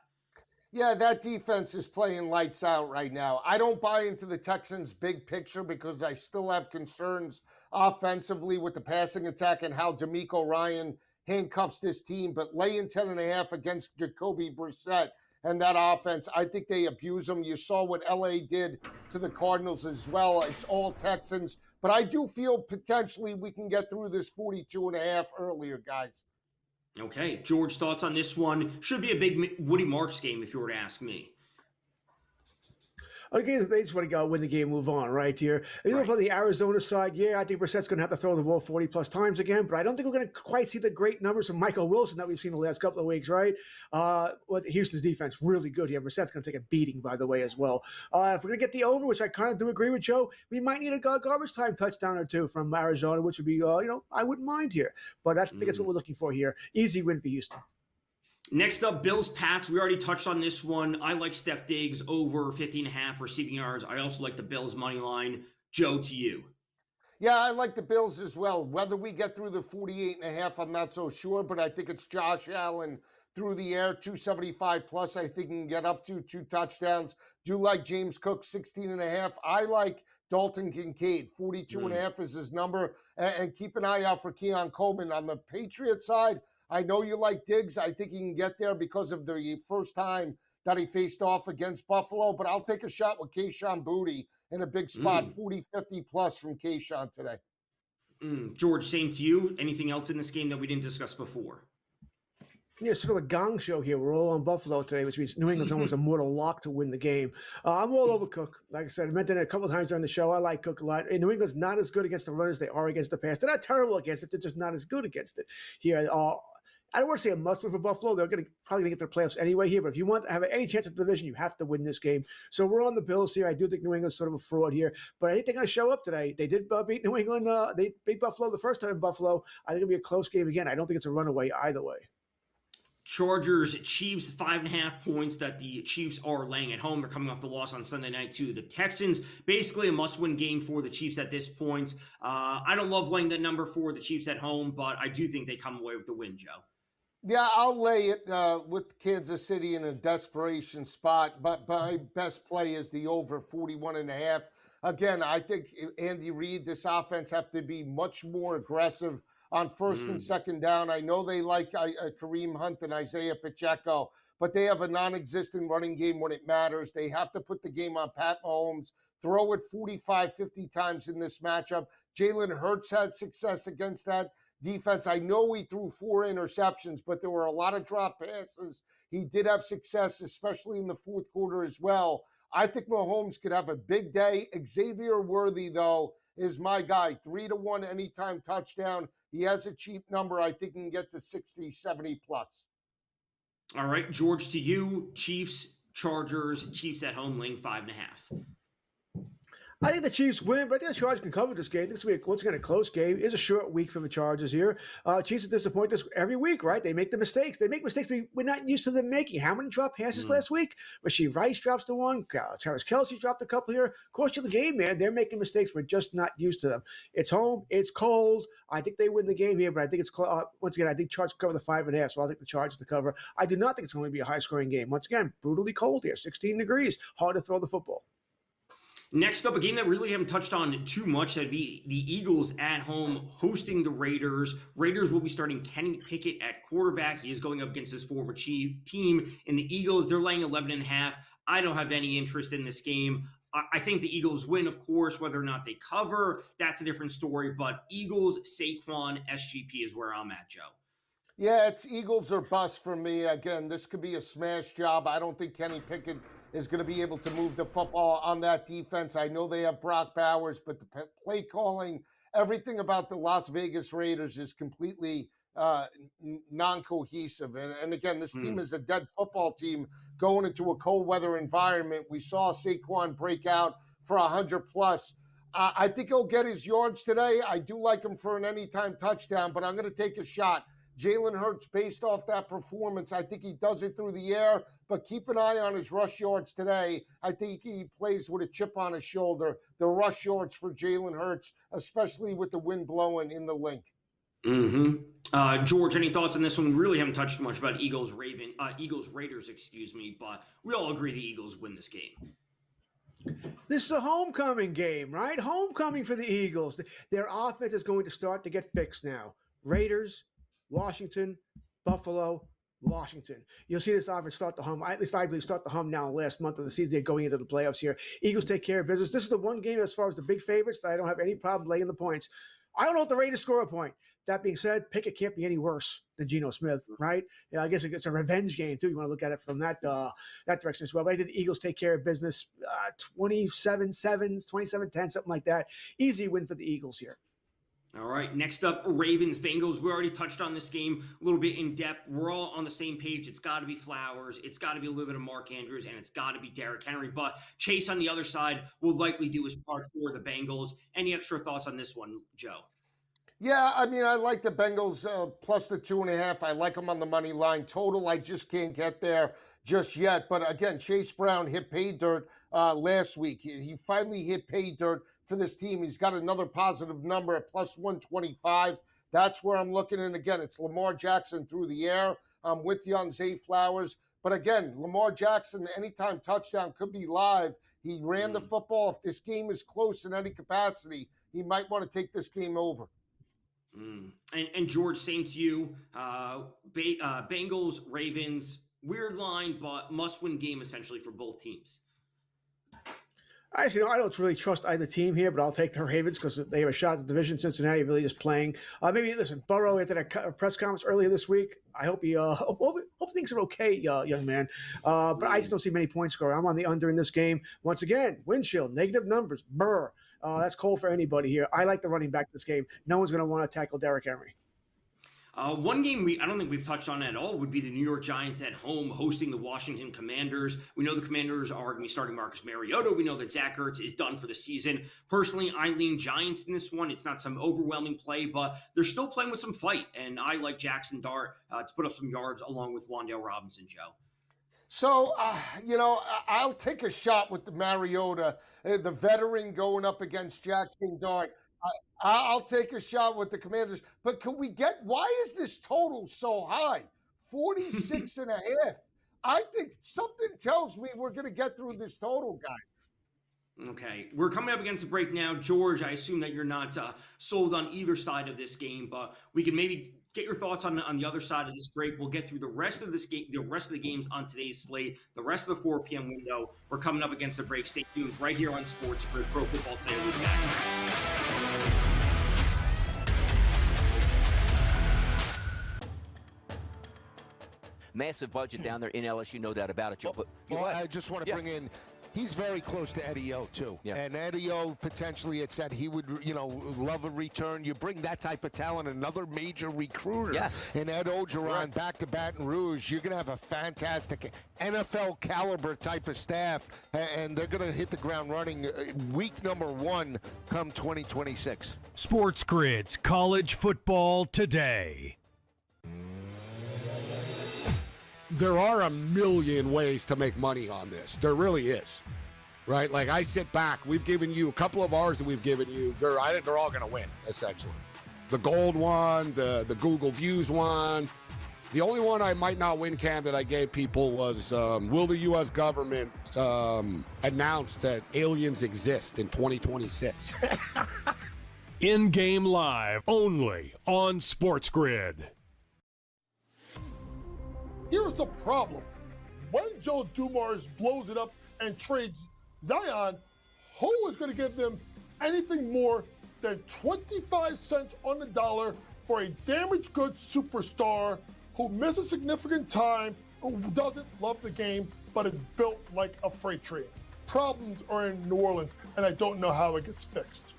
Yeah, that defense is playing lights out right now. I don't buy into the Texans' big picture because I still have concerns offensively with the passing attack and how DeMeco Ryan handcuffs this team, but laying 10.5 against Jacoby Brissett and that offense, I think they abuse them. You saw what LA did to the Cardinals as well. It's all Texans, but I do feel potentially we can get through this 42.5 earlier, guys. Okay, George, thoughts on this one? Should be a big Woody Marks game if you were to ask me. Okay, they just want to go win the game, move on, right here. You know, for the Arizona side, yeah, I think Brissett's going to have to throw the ball 40-plus times again, but I don't think we're going to quite see the great numbers from Michael Wilson that we've seen the last couple of weeks, right? Houston's defense, really good here. Brissett's going to take a beating, by the way, as well. If we're going to get the over, which I kind of do agree with Joe, we might need a garbage time touchdown or two from Arizona, which would be, I wouldn't mind here. But I think that's what we're looking for here. Easy win for Houston. Next up, Bills-Pats. We already touched on this one. I like Steph Diggs over 50.5 receiving yards. I also like the Bills' money line. Joe, to you. Yeah, I like the Bills as well. Whether we get through the 48.5, I'm not so sure, but I think it's Josh Allen through the air, 275 plus. I think he can get up to 2 touchdowns. Do like James Cook, 16.5. I like Dalton Kincaid, 42.5 is his number. And keep an eye out for Keon Coleman. On the Patriots side, I know you like Diggs. I think he can get there because of the first time that he faced off against Buffalo. But I'll take a shot with Kayshon Boutte in a big spot, 40-50 plus from Kayshon today. George, same to you. Anything else in this game that we didn't discuss before? Yeah, sort of a gong show here. We're all on Buffalo today, which means New England's almost a mortal lock to win the game. I'm all over Cook. Like I said, I mentioned it a couple of times during the show. I like Cook a lot. And New England's not as good against the run as they are against the pass. They're not terrible against it. They're just not as good against it. Here, I don't want to say a must win for Buffalo. They're probably going to get to the playoffs anyway here. But if you want to have any chance at the division, you have to win this game. So we're on the Bills here. I do think New England's sort of a fraud here. But I think they're going to show up today. They did beat New England. They beat Buffalo the first time in Buffalo. I think it'll be a close game again. I don't think it's a runaway either way. Chargers, Chiefs, 5.5 points that the Chiefs are laying at home. They're coming off the loss on Sunday night to the Texans. Basically a must-win game for the Chiefs at this point. I don't love laying that number for the Chiefs at home, but I do think they come away with the win, Joe. Yeah, I'll lay it with Kansas City in a desperation spot, but my best play is the over 41.5. Again, I think Andy Reid, this offense have to be much more aggressive on first and second down. I know they like Kareem Hunt and Isaiah Pacheco, but they have a non-existent running game when it matters. They have to put the game on Pat Mahomes, throw it 45, 50 times in this matchup. Jalen Hurts had success against that defense. I know he threw 4 interceptions, but there were a lot of drop passes. He did have success, especially in the fourth quarter as well. I think Mahomes could have a big day. Xavier Worthy, though, is my guy. 3-1 anytime touchdown. He has a cheap number. I think he can get to 60, 70 plus. All right, George, to you, Chiefs, Chargers, Chiefs at home, laying 5.5. I think the Chiefs win, but I think the Chargers can cover this game. This will be once again a close game. It's a short week for the Chargers here. Chiefs disappoint us every week, right? They make the mistakes. They make mistakes we're not used to them making. How many drop passes last week? Rasheed Rice drops the one. Travis Kelce dropped a couple here. Course of the game, man. They're making mistakes. We're just not used to them. It's home. It's cold. I think they win the game here, but I think it's once again. I think Chargers cover the 5.5, so I'll take the Chargers to cover. I do not think it's going to be a high-scoring game. Once again, brutally cold here, 16 degrees. Hard to throw the football. Next up, a game that we really haven't touched on too much, that'd be the Eagles at home hosting the Raiders. Raiders will be starting Kenny Pickett at quarterback. He is going up against his former team. In the Eagles, they're laying 11.5. I don't have any interest in this game. I think the Eagles win, of course. Whether or not they cover, that's a different story. But Eagles, Saquon, SGP is where I'm at, Joe. Yeah, it's Eagles or bust for me. Again, this could be a smash job. I don't think Kenny Pickett is going to be able to move the football on that defense. I know they have Brock Bowers, but the play calling, everything about the Las Vegas Raiders is completely non-cohesive. And again, this team is a dead football team going into a cold weather environment. We saw Saquon break out for 100+. I think he'll get his yards today. I do like him for an anytime touchdown, but I'm going to take a shot. Jalen Hurts, based off that performance, I think he does it through the air, but keep an eye on his rush yards today. I think he plays with a chip on his shoulder. The rush yards for Jalen Hurts, especially with the wind blowing in the link. George, any thoughts on this one? We really haven't touched much about Eagles Raiders, but we all agree the Eagles win this game. This is a homecoming game, right? Homecoming for the Eagles. Their offense is going to start to get fixed now. Raiders, Washington, Buffalo, Washington. You'll see this offense start to hum. At least I believe start to hum now last month of the season. They're going into the playoffs here. Eagles take care of business. This is the one game as far as the big favorites that I don't have any problem laying the points. I don't know if the Raiders score a point. That being said, Pickett can't be any worse than Geno Smith, right? Yeah, I guess it's a revenge game, too. You want to look at it from that direction as well. But I did the Eagles take care of business 27-7, 27-10, something like that. Easy win for the Eagles here. All right, next up, Ravens-Bengals. We already touched on this game a little bit in depth. We're all on the same page. It's got to be Flowers. It's got to be a little bit of Mark Andrews, and it's got to be Derrick Henry. But Chase on the other side will likely do his part for the Bengals. Any extra thoughts on this one, Joe? Yeah, I mean, I like the Bengals plus the 2.5. I like them on the money line. Total, I just can't get there just yet. But again, Chase Brown hit pay dirt last week. He finally hit pay dirt for this team. He's got another positive number at plus 125. That's where I'm looking. And again, it's Lamar Jackson through the air. I'm with you on Zay Flowers. But again, Lamar Jackson, anytime touchdown could be live. He ran the football. If this game is close in any capacity, he might want to take this game over. And George, same to you. Bengals, Ravens, weird line, but must-win game essentially for both teams. Actually, I don't really trust either team here, but I'll take the Ravens because they have a shot at the division. Cincinnati really just playing. Maybe, listen, Burrow at a press conference earlier this week. I hope he hope things are okay, young man. But I just don't see many points scored. I'm on the under in this game. Once again, wind chill, negative numbers, burr. That's cold for anybody here. I like the running back this game. No one's going to want to tackle Derrick Henry. One game I don't think we've touched on at all would be the New York Giants at home hosting the Washington Commanders. We know the Commanders are going to be starting Marcus Mariota. We know that Zach Ertz is done for the season. Personally, I lean Giants in this one. It's not some overwhelming play, but they're still playing with some fight. And I like Jackson Dart to put up some yards along with Wan'Dale Robinson, Joe. So, I'll take a shot with the Mariota, the veteran going up against Jackson Dart. I'll take a shot with the Commanders. But can we get, why is this total so high? 46.5. I think something tells me we're going to get through this total, guys. Okay, we're coming up against a break now. George, I assume that you're not sold on either side of this game, but we can maybe get your thoughts on the other side of this break. We'll get through the rest of this game, the rest of the games on today's slate, the rest of the 4 p.m. window. We're coming up against the break. Stay tuned right here on SportsGrid Pro Football Today. We'll be back. Massive budget down there in LSU, no doubt about it, Joe. But I just want to bring in He's very close to Eddie O, too. Yeah. And Eddie O potentially had said he would, love a return. You bring that type of talent, another major recruiter in Ed Ogeron back to Baton Rouge, you're going to have a fantastic NFL caliber type of staff, and they're going to hit the ground running week number 1 come 2026. Sports Grid's College Football Today. There are a million ways to make money on this. There really is, right? Like I sit back, we've given you a couple of ours that we've given you. I think they're all going to win, essentially. The gold one, the Google Views one. The only one I might not win, Cam, that I gave people was, will the U.S. government announce that aliens exist in 2026? In-game live, only on Sports Grid. Here's the problem. When Joe Dumars blows it up and trades Zion, who is going to give them anything more than 25 cents on the dollar for a damaged goods superstar who misses significant time, who doesn't love the game, but is built like a freight train? Problems are in New Orleans, and I don't know how it gets fixed.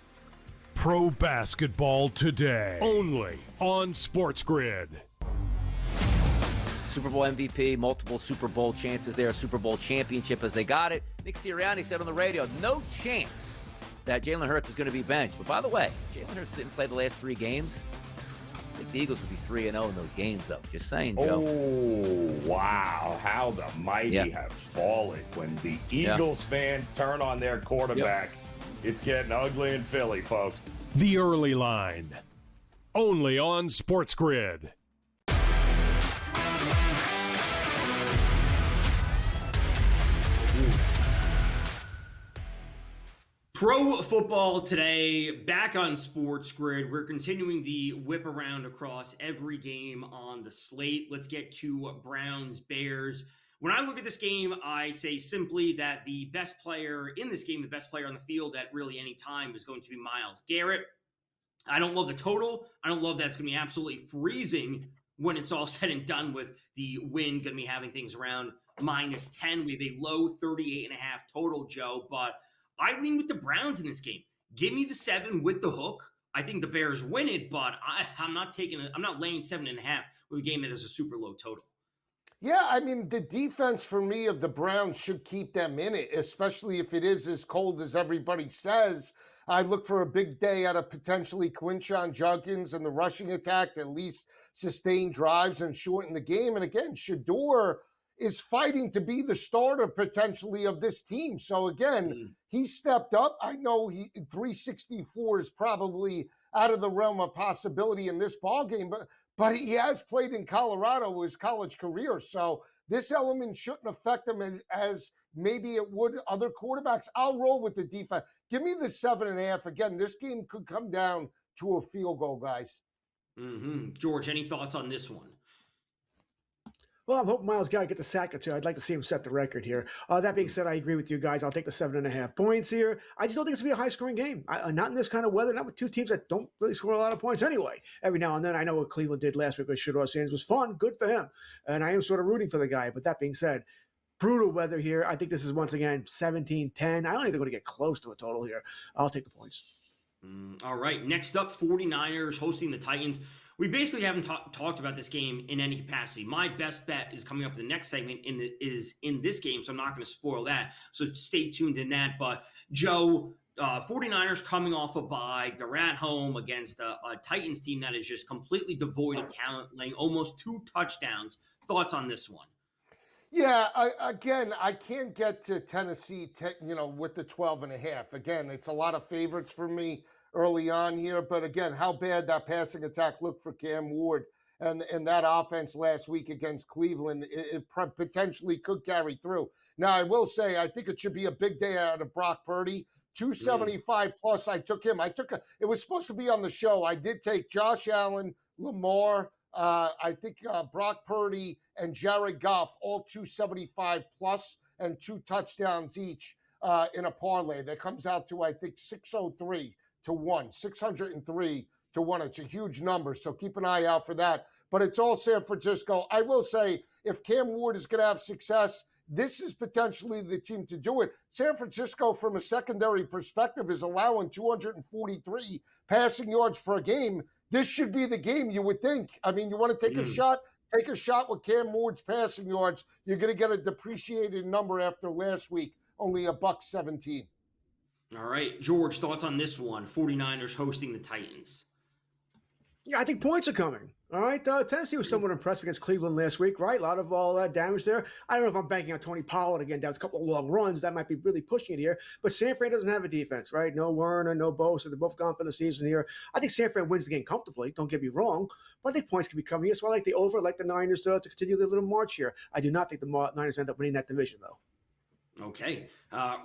Pro Basketball Today, only on Sports Grid. Super Bowl MVP, multiple Super Bowl chances there, Super Bowl championship as they got it. Nick Sirianni said on the radio, no chance that Jalen Hurts is going to be benched. But by the way, Jalen Hurts didn't play the last 3 games. I think the Eagles would be 3-0 in those games, though. Just saying, Joe. Oh, wow. How the mighty have fallen. When the Eagles fans turn on their quarterback, it's getting ugly in Philly, folks. The Early Line, only on Sports Grid. Pro Football Today, back on Sports Grid. We're continuing the whip around across every game on the slate. Let's get to Browns Bears. When I look at this game, I say simply that the best player in this game, the best player on the field at really any time is going to be Myles Garrett. I don't love the total. I don't love that it's going to be absolutely freezing when it's all said and done, with the wind going to be having things around -10. We have a low 38.5 total, Joe, but I lean with the Browns in this game. Give me the 7 with the hook. I think the Bears win it, but I'm not laying 7.5 with a game that has a super low total. Yeah, I mean, the defense for me of the Browns should keep them in it, especially if it is as cold as everybody says. I look for a big day out of potentially Quinshon Judkins and the rushing attack to at least sustain drives and shorten the game. And again, Shador is fighting to be the starter potentially of this team. So again, he stepped up. I know 364 is probably out of the realm of possibility in this ballgame, but he has played in Colorado his college career. So this element shouldn't affect him as maybe it would other quarterbacks. I'll roll with the defense. Give me the 7.5. Again, this game could come down to a field goal, guys. George, any thoughts on this one? Well, I'm hoping Myles Garrett get the sack or 2. I'd like to see him set the record here. That being said, I agree with you guys. I'll take the 7.5 points here. I just don't think it's going to be a high-scoring game. Not in this kind of weather, not with two teams that don't really score a lot of points anyway. Every now and then, I know what Cleveland did last week with Shador Sanders was fun, good for him. And I am sort of rooting for the guy. But that being said, brutal weather here. I think this is, once again, 17-10. I don't think they're going to get close to a total here. I'll take the points. All right. Next up, 49ers hosting the Titans. We basically haven't talked about this game in any capacity. My best bet is coming up in the next segment is in this game, so I'm not going to spoil that. So stay tuned in that. But, Joe, 49ers coming off a bye. They're at home against a Titans team that is just completely devoid of talent, laying almost 2 touchdowns. Thoughts on this one? Yeah, I can't get to Tennessee, with the 12.5. Again, it's a lot of favorites for me early on here. But again, how bad that passing attack looked for Cam Ward and that offense last week against Cleveland, it potentially could carry through. Now, I will say, I think it should be a big day out of Brock Purdy. 275 plus, I took him. It was supposed to be on the show. I did take Josh Allen, Lamar, I think Brock Purdy and Jared Goff, all 275 plus and 2 touchdowns each in a parlay. That comes out to, I think, 603 to 1, 603 to 1. It's a huge number, so keep an eye out for that. But it's all San Francisco. I will say, if Cam Ward is going to have success, this is potentially the team to do it. San Francisco, from a secondary perspective, is allowing 243 passing yards per game. This should be the game, you would think. I mean, you want to take a shot? Take a shot with Cam Ward's passing yards. You're going to get a depreciated number after last week, only $1.17. All right, George, thoughts on this one? 49ers hosting the Titans. Yeah, I think points are coming. All right, Tennessee was somewhat impressive against Cleveland last week, right? A lot of all that damage there. I don't know if I'm banking on Tony Pollard again. That was a couple of long runs. That might be really pushing it here. But San Fran doesn't have a defense, right? No Werner, no Bosa. They're both gone for the season here. I think San Fran wins the game comfortably. Don't get me wrong. But I think points can be coming here. So I like the over. I like the Niners to continue their little march here. I do not think the Niners end up winning that division, though. Okay.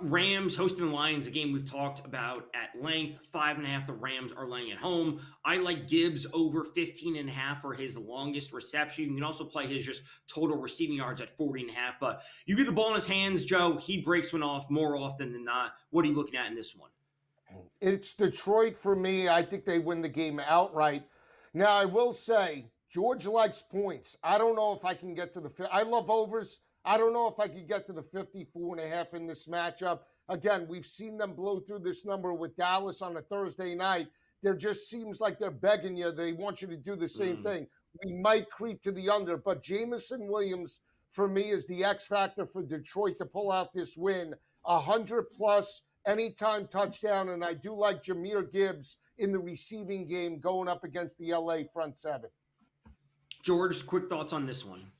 Rams hosting the Lions, a game we've talked about at length. 5.5, the Rams are laying at home. I like Gibbs over 15.5 for his longest reception. You can also play his just total receiving yards at 40.5. But you get the ball in his hands, Joe. He breaks one off more often than not. What are you looking at in this one? It's Detroit for me. I think they win the game outright. Now, I will say, George likes points. I don't know if I can get to the – I love overs. I don't know if I could get to the 54.5 in this matchup. Again, we've seen them blow through this number with Dallas on a Thursday night. There just seems like they're begging you. They want you to do the same thing. We might creep to the under, but Jamison Williams, for me, is the X factor for Detroit to pull out this win. 100-plus anytime touchdown, and I do like Jahmyr Gibbs in the receiving game going up against the LA front seven. George, quick thoughts on this one.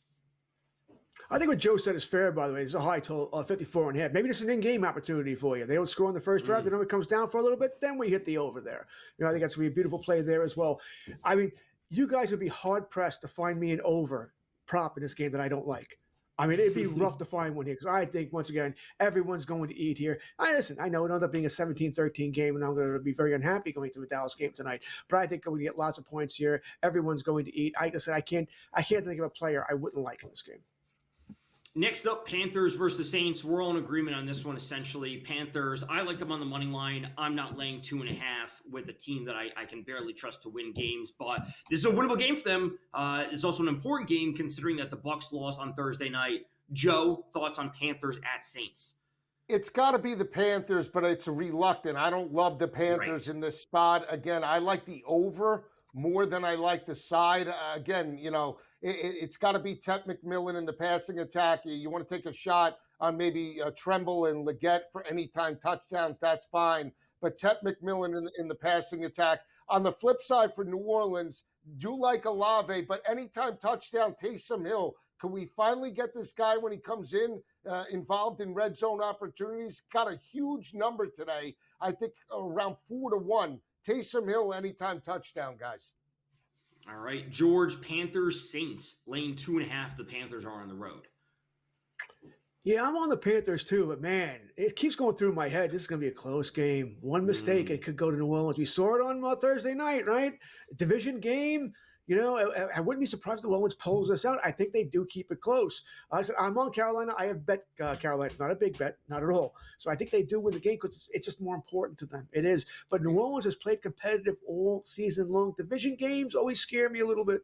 I think what Joe said is fair, by the way. It's a high total, 54.5. Maybe it's an in-game opportunity for you. They don't score in the first drive. The number comes down for a little bit. Then we hit the over there. I think that's going to be a beautiful play there as well. I mean, you guys would be hard-pressed to find me an over prop in this game that I don't like. I mean, it'd be rough to find one here because I think, once again, everyone's going to eat here. Listen, I know it ended up being a 17-13 game, and I'm going to be very unhappy going to the Dallas game tonight. But I think I'm going to get lots of points here. Everyone's going to eat. Like I said, I can't think of a player I wouldn't like in this game. Next up, Panthers versus the Saints. We're all in agreement on this one, essentially. Panthers, I like them on the money line. I'm not laying 2.5 with a team that I can barely trust to win games, but this is a winnable game for them. It's also an important game considering that the Bucs lost on Thursday night. Joe, thoughts on Panthers at Saints? It's got to be the Panthers, but it's reluctant. I don't love the Panthers in this spot. Again, I like the over more than I like the side. Again, it's got to be Ted McMillan in the passing attack. You want to take a shot on maybe Tremble and Leggett for anytime touchdowns, that's fine. But Ted McMillan in the passing attack. On the flip side for New Orleans, do like Olave, but anytime touchdown, Taysom Hill. Can we finally get this guy when he comes in involved in red zone opportunities? Got a huge number today. I think around 4-1. Taysom Hill, anytime touchdown, guys. All right, George, Panthers, Saints, laying 2.5. The Panthers are on the road. Yeah, I'm on the Panthers too, but man, it keeps going through my head. This is going to be a close game. One mistake, it could go to New Orleans. We saw it on Thursday night, right? Division game. I wouldn't be surprised if New Orleans pulls this out. I think they do keep it close. Like I said, I'm on Carolina. I have bet Carolina. It's not a big bet, not at all. So I think they do win the game because it's just more important to them. It is. But New Orleans has played competitive all season long. Division games always scare me a little bit.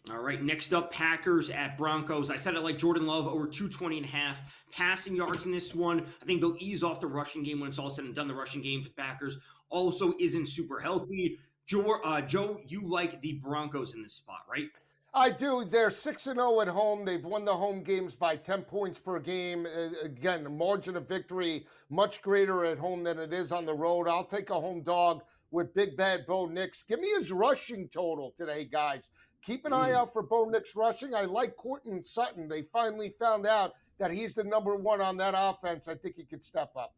All right, next up, Packers at Broncos. I said I like Jordan Love over 220.5 passing yards in this one. I think they'll ease off the rushing game when it's all said and done. The rushing game for the Packers also isn't super healthy. Joe, you like the Broncos in this spot, right? I do. They're 6-0 at home. They've won the home games by 10 points per game. Again, the margin of victory much greater at home than it is on the road. I'll take a home dog with Big Bad Bo Nix. Give me his rushing total today, guys. Keep an eye out for Bo Nix rushing. I like Courtland Sutton. They finally found out that he's the number one on that offense. I think he could step up.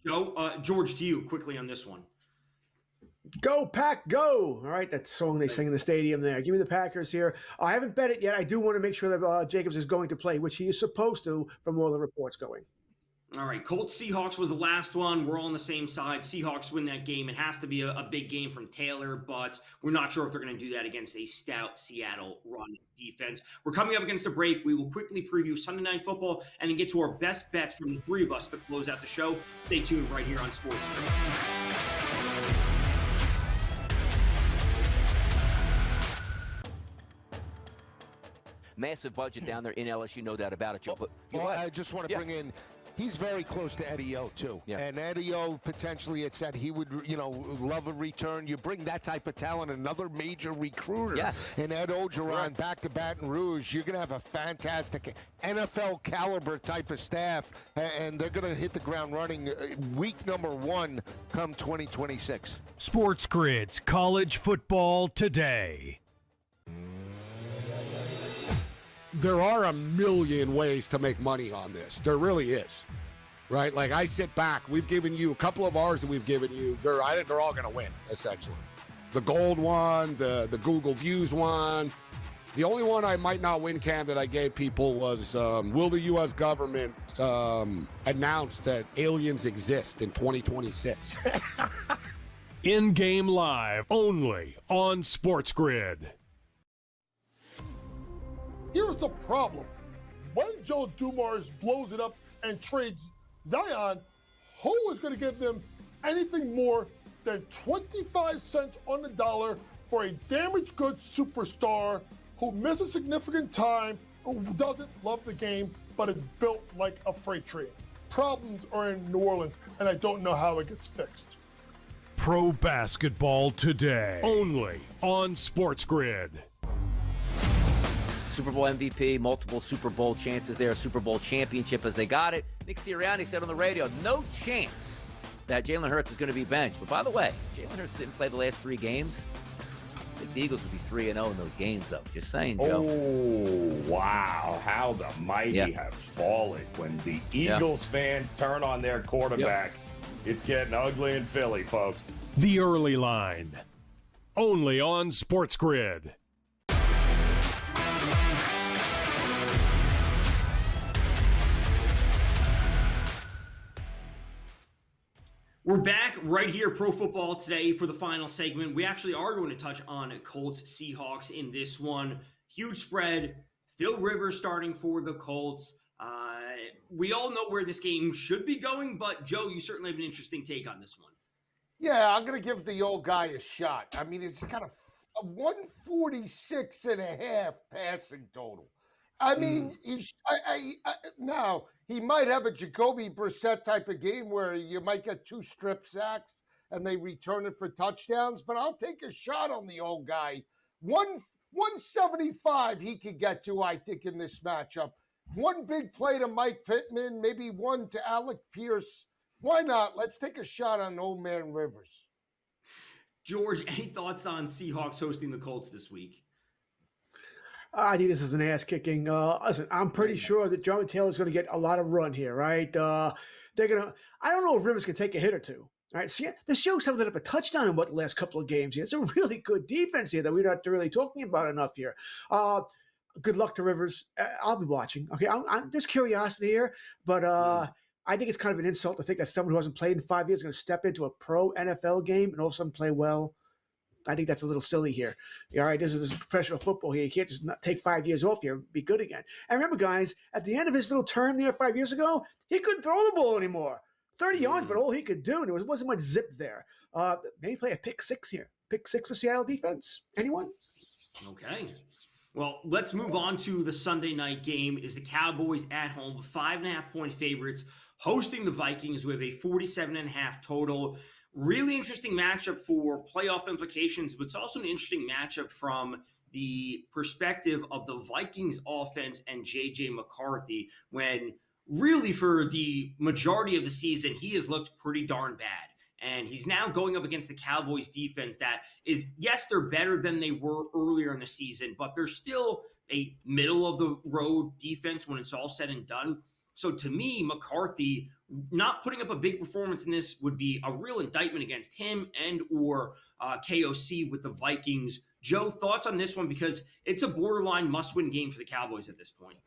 Joe, George, to you quickly on this one. Go, Pack, go. All right, that song they sing in the stadium there. Give me the Packers here. I haven't bet it yet. I do want to make sure that Jacobs is going to play, which he is supposed to from all the reports going. All right, Colts-Seahawks was the last one. We're all on the same side. Seahawks win that game. It has to be a big game from Taylor, but we're not sure if they're going to do that against a stout Seattle run defense. We're coming up against a break. We will quickly preview Sunday Night Football and then get to our best bets from the three of us to close out the show. Stay tuned right here on SportsGrid. Massive budget down there in LSU, no doubt about it, Joe. But well, I just want to bring in, he's very close to Eddie O, too. Yeah. And Eddie O potentially had said he would, love a return. You bring that type of talent, another major recruiter, and Ed Ogeron back to Baton Rouge, you're going to have a fantastic NFL caliber type of staff, and they're going to hit the ground running week number 1 come 2026. Sports Grid's College Football Today. There are a million ways to make money on this. There really is. Right? Like I sit back, we've given you a couple of ours that we've given you. I think they're all going to win, essentially. The gold one, the Google Views one. The only one I might not win, Cam, that I gave people was, will the U.S. government announce that aliens exist in 2026? In-game live only on Sports Grid. Here's the problem. When Joe Dumars blows it up and trades Zion, who is going to give them anything more than 25 cents on the dollar for a damaged goods superstar who misses significant time, who doesn't love the game, but is built like a freight train? Problems are in New Orleans, and I don't know how it gets fixed. Pro Basketball Today only on Sports Grid. Super Bowl MVP, multiple Super Bowl chances there, Super Bowl championship as they got it. Nick Sirianni said on the radio, no chance that Jalen Hurts is going to be benched. But by the way, Jalen Hurts didn't play the last 3 games. I think the Eagles would be 3-0 in those games, though. Just saying, Joe. Oh, wow. How the mighty have fallen. When the Eagles fans turn on their quarterback, it's getting ugly in Philly, folks. The Early Line only on Sports Grid. We're back right here, Pro Football Today, for the final segment. We actually are going to touch on Colts Seahawks in this one. Huge spread. Phil Rivers starting for the Colts. We all know where this game should be going, but Joe, you certainly have an interesting take on this one. Yeah, I'm going to give the old guy a shot. I mean, it's got a 146.5 passing total. I mean, now he might have a Jacoby Brissett type of game where you might get 2 strip sacks and they return it for touchdowns, but I'll take a shot on the old guy. 175 he could get to, I think, in this matchup. 1 big play to Mike Pittman, maybe 1 to Alec Pierce. Why not? Let's take a shot on old man Rivers. George, any thoughts on Seahawks hosting the Colts this week? I think this is an ass-kicking. Listen, I'm pretty sure that Jonathan Taylor's going to get a lot of run here, right? They're going to – I don't know if Rivers can take a hit or two. All right, see, the Seahawks haven't let up a touchdown in the last couple of games here. It's a really good defense here that we're not really talking about enough here. Good luck to Rivers. I'll be watching. Okay, there's curiosity here, but I think it's kind of an insult to think that someone who hasn't played in 5 years is going to step into a pro NFL game and all of a sudden play well. I think that's a little silly here. All right, this is professional football here. You can't just take 5 years off here and be good again. And remember, guys, at the end of his little term there 5 years ago, he couldn't throw the ball anymore. 30 yards, but all he could do, and there wasn't much zip there. Maybe play a pick 6 here. Pick 6 for Seattle defense. Anyone? Okay. Well, let's move on to the Sunday night game. Is the Cowboys at home, 5.5-point favorites, hosting the Vikings with a 47.5 total. Really interesting matchup for playoff implications, but it's also an interesting matchup from the perspective of the Vikings offense and J.J. McCarthy, when really for the majority of the season, he has looked pretty darn bad. And he's now going up against the Cowboys defense that is, yes, they're better than they were earlier in the season, but they're still a middle-of-the-road defense when it's all said and done. So to me, McCarthy not putting up a big performance in this would be a real indictment against him and or KOC with the Vikings. Joe, thoughts on this one? Because it's a borderline must-win game for the Cowboys at this point.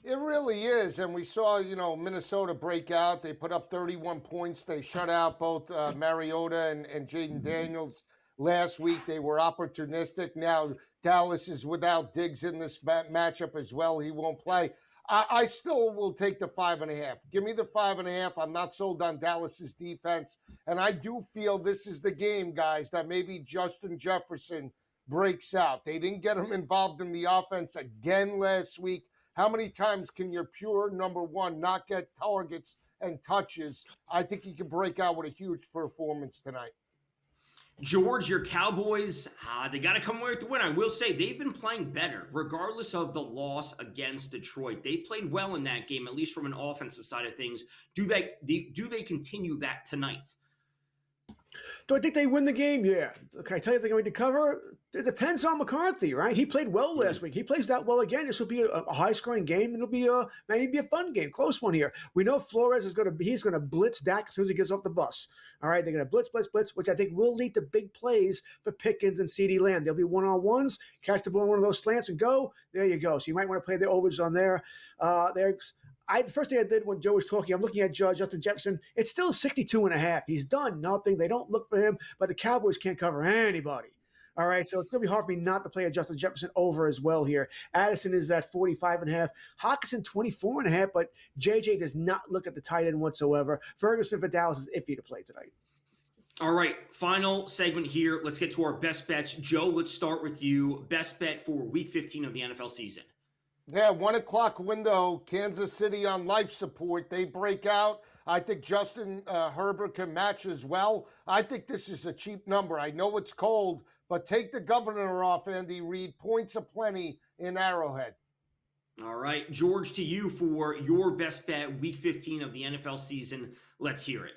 It really is, and we saw, Minnesota break out. They put up 31 points. They shut out both Mariota and Jaden Daniels last week. They were opportunistic. Now Dallas is without Diggs in this matchup as well. He won't play. I still will take the 5.5. Give me the 5.5. I'm not sold on Dallas's defense, and I do feel this is the game, guys, that maybe Justin Jefferson breaks out. They didn't get him involved in the offense again last week. How many times can your pure number one not get targets and touches? I think he can break out with a huge performance tonight. George, your Cowboys, they got to come away with the win. I will say they've been playing better, regardless of the loss against Detroit. They played well in that game, at least from an offensive side of things. Do they continue that tonight? Do I think they win the game? Yeah. Can I tell you they're going to cover? It depends on McCarthy, right? He played well last week. He plays that well again. This will be a high-scoring game. It'll be maybe a fun game, close one here. We know Flores is going to blitz Dak as soon as he gets off the bus. All right, they're going to blitz, which I think will lead to big plays for Pickens and CeeDee Lamb. There'll be one-on-ones, catch the ball on one of those slants and go. There you go. So you might want to play the overs on there. The first thing I did when Joe was talking, I'm looking at Justin Jefferson. It's still 62.5. He's done nothing. They don't look for him, but the Cowboys can't cover anybody. All right, so it's going to be hard for me not to play a Justin Jefferson over as well here. Addison is at 45.5. Hockenson 24.5, but JJ does not look at the tight end whatsoever. Ferguson for Dallas is iffy to play tonight. All right, final segment here. Let's get to our best bets. Joe, let's start with you. Best bet for Week 15 of the NFL season. Yeah, 1 o'clock window, Kansas City on life support. They break out. I think Justin Herbert can match as well. I think this is a cheap number. I know it's cold, but take the governor off, Andy Reid. Points aplenty in Arrowhead. All right, George, to you for your best bet, Week 15 of the NFL season. Let's hear it.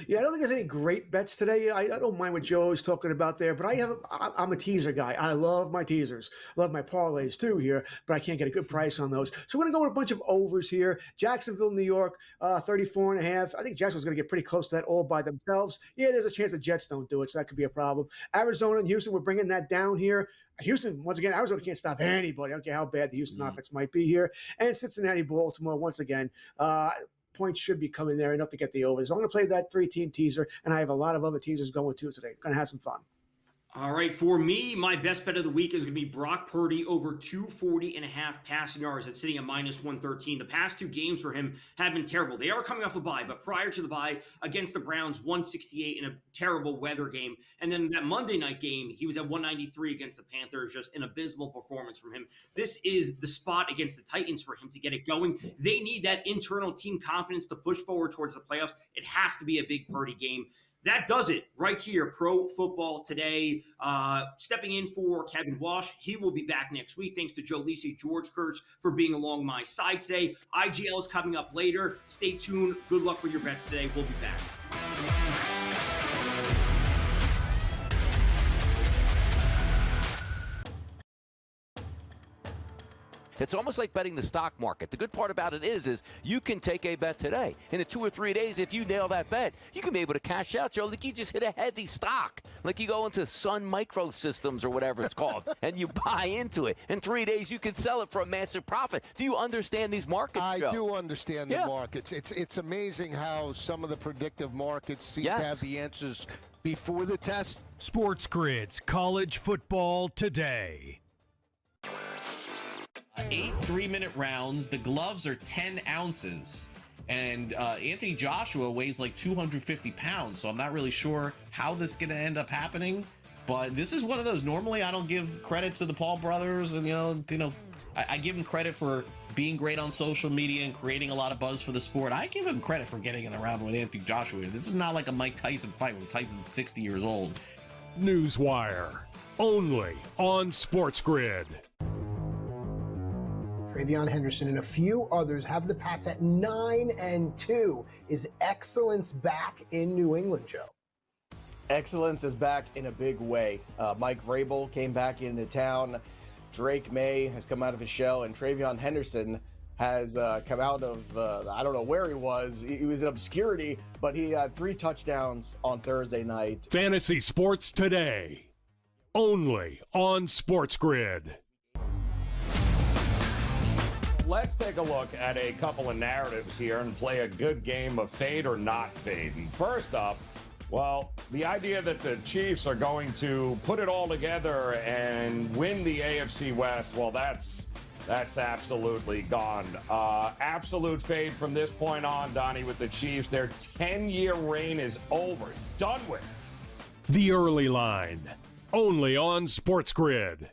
Yeah, I don't think there's any great bets today. I don't mind what Joe is talking about there, but I'm a teaser guy. I love my teasers. Love my parlays too here, but I can't get a good price on those. So we're going to go with a bunch of overs here. Jacksonville, New York, 34.5. I think Jacksonville's going to get pretty close to that all by themselves. Yeah, there's a chance the Jets don't do it, so that could be a problem. Arizona and Houston, we're bringing that down here. Houston, once again, Arizona can't stop anybody. I don't care how bad the Houston offense might be here. And Cincinnati, Baltimore, once again, points should be coming there enough to get the overs. So I'm going to play that 3-team teaser, and I have a lot of other teasers going too today. Going to have some fun. All right, for me, my best bet of the week is going to be Brock Purdy over 240.5 passing yards. It's sitting at -113. The past two games for him have been terrible. They are coming off a bye, but prior to the bye, against the Browns, 168 in a terrible weather game. And then that Monday night game, he was at 193 against the Panthers, just an abysmal performance from him. This is the spot against the Titans for him to get it going. They need that internal team confidence to push forward towards the playoffs. It has to be a big Purdy game. That does it right here, Pro Football Today. Stepping in for Kevin Walsh. He will be back next week. Thanks to Joe Lisi, George Kurtz for being along my side today. IGL is coming up later. Stay tuned. Good luck with your bets today. We'll be back. It's almost like betting the stock market. The good part about it is you can take a bet today. In the 2 or 3 days, if you nail that bet, you can be able to cash out, Joe. Like you just hit a heavy stock. Like you go into Sun Microsystems or whatever it's called, and you buy into it. In 3 days, you can sell it for a massive profit. Do you understand these markets, Joe? I do understand the markets. It's amazing how some of the predictive markets seem to have the answers before the test. SportsGrid's College Football Today. 8 3-minute rounds. The gloves are 10 ounces. And Anthony Joshua weighs like 250 pounds. So I'm not really sure how this is going to end up happening. But this is one of those. Normally, I don't give credit to the Paul brothers. And, I give them credit for being great on social media and creating a lot of buzz for the sport. I give him credit for getting in the round with Anthony Joshua. This is not like a Mike Tyson fight when Tyson's 60 years old. Newswire. Only on SportsGrid. Travion Henderson and a few others have the Pats at 9-2. Is excellence back in New England, Joe? Excellence is back in a big way. Mike Vrabel came back into town. Drake May has come out of his shell, and Travion Henderson has come out of, I don't know where he was. He was in obscurity, but he had 3 touchdowns on Thursday night. Fantasy Sports Today. Only on SportsGrid. Let's take a look at a couple of narratives here and play a good game of fade or not fade. And first up, well, the idea that the Chiefs are going to put it all together and win the AFC West, well, that's absolutely gone. Absolute fade from this point on, Donnie, with the Chiefs. Their 10-year reign is over. It's done with. The early line. Only on SportsGrid.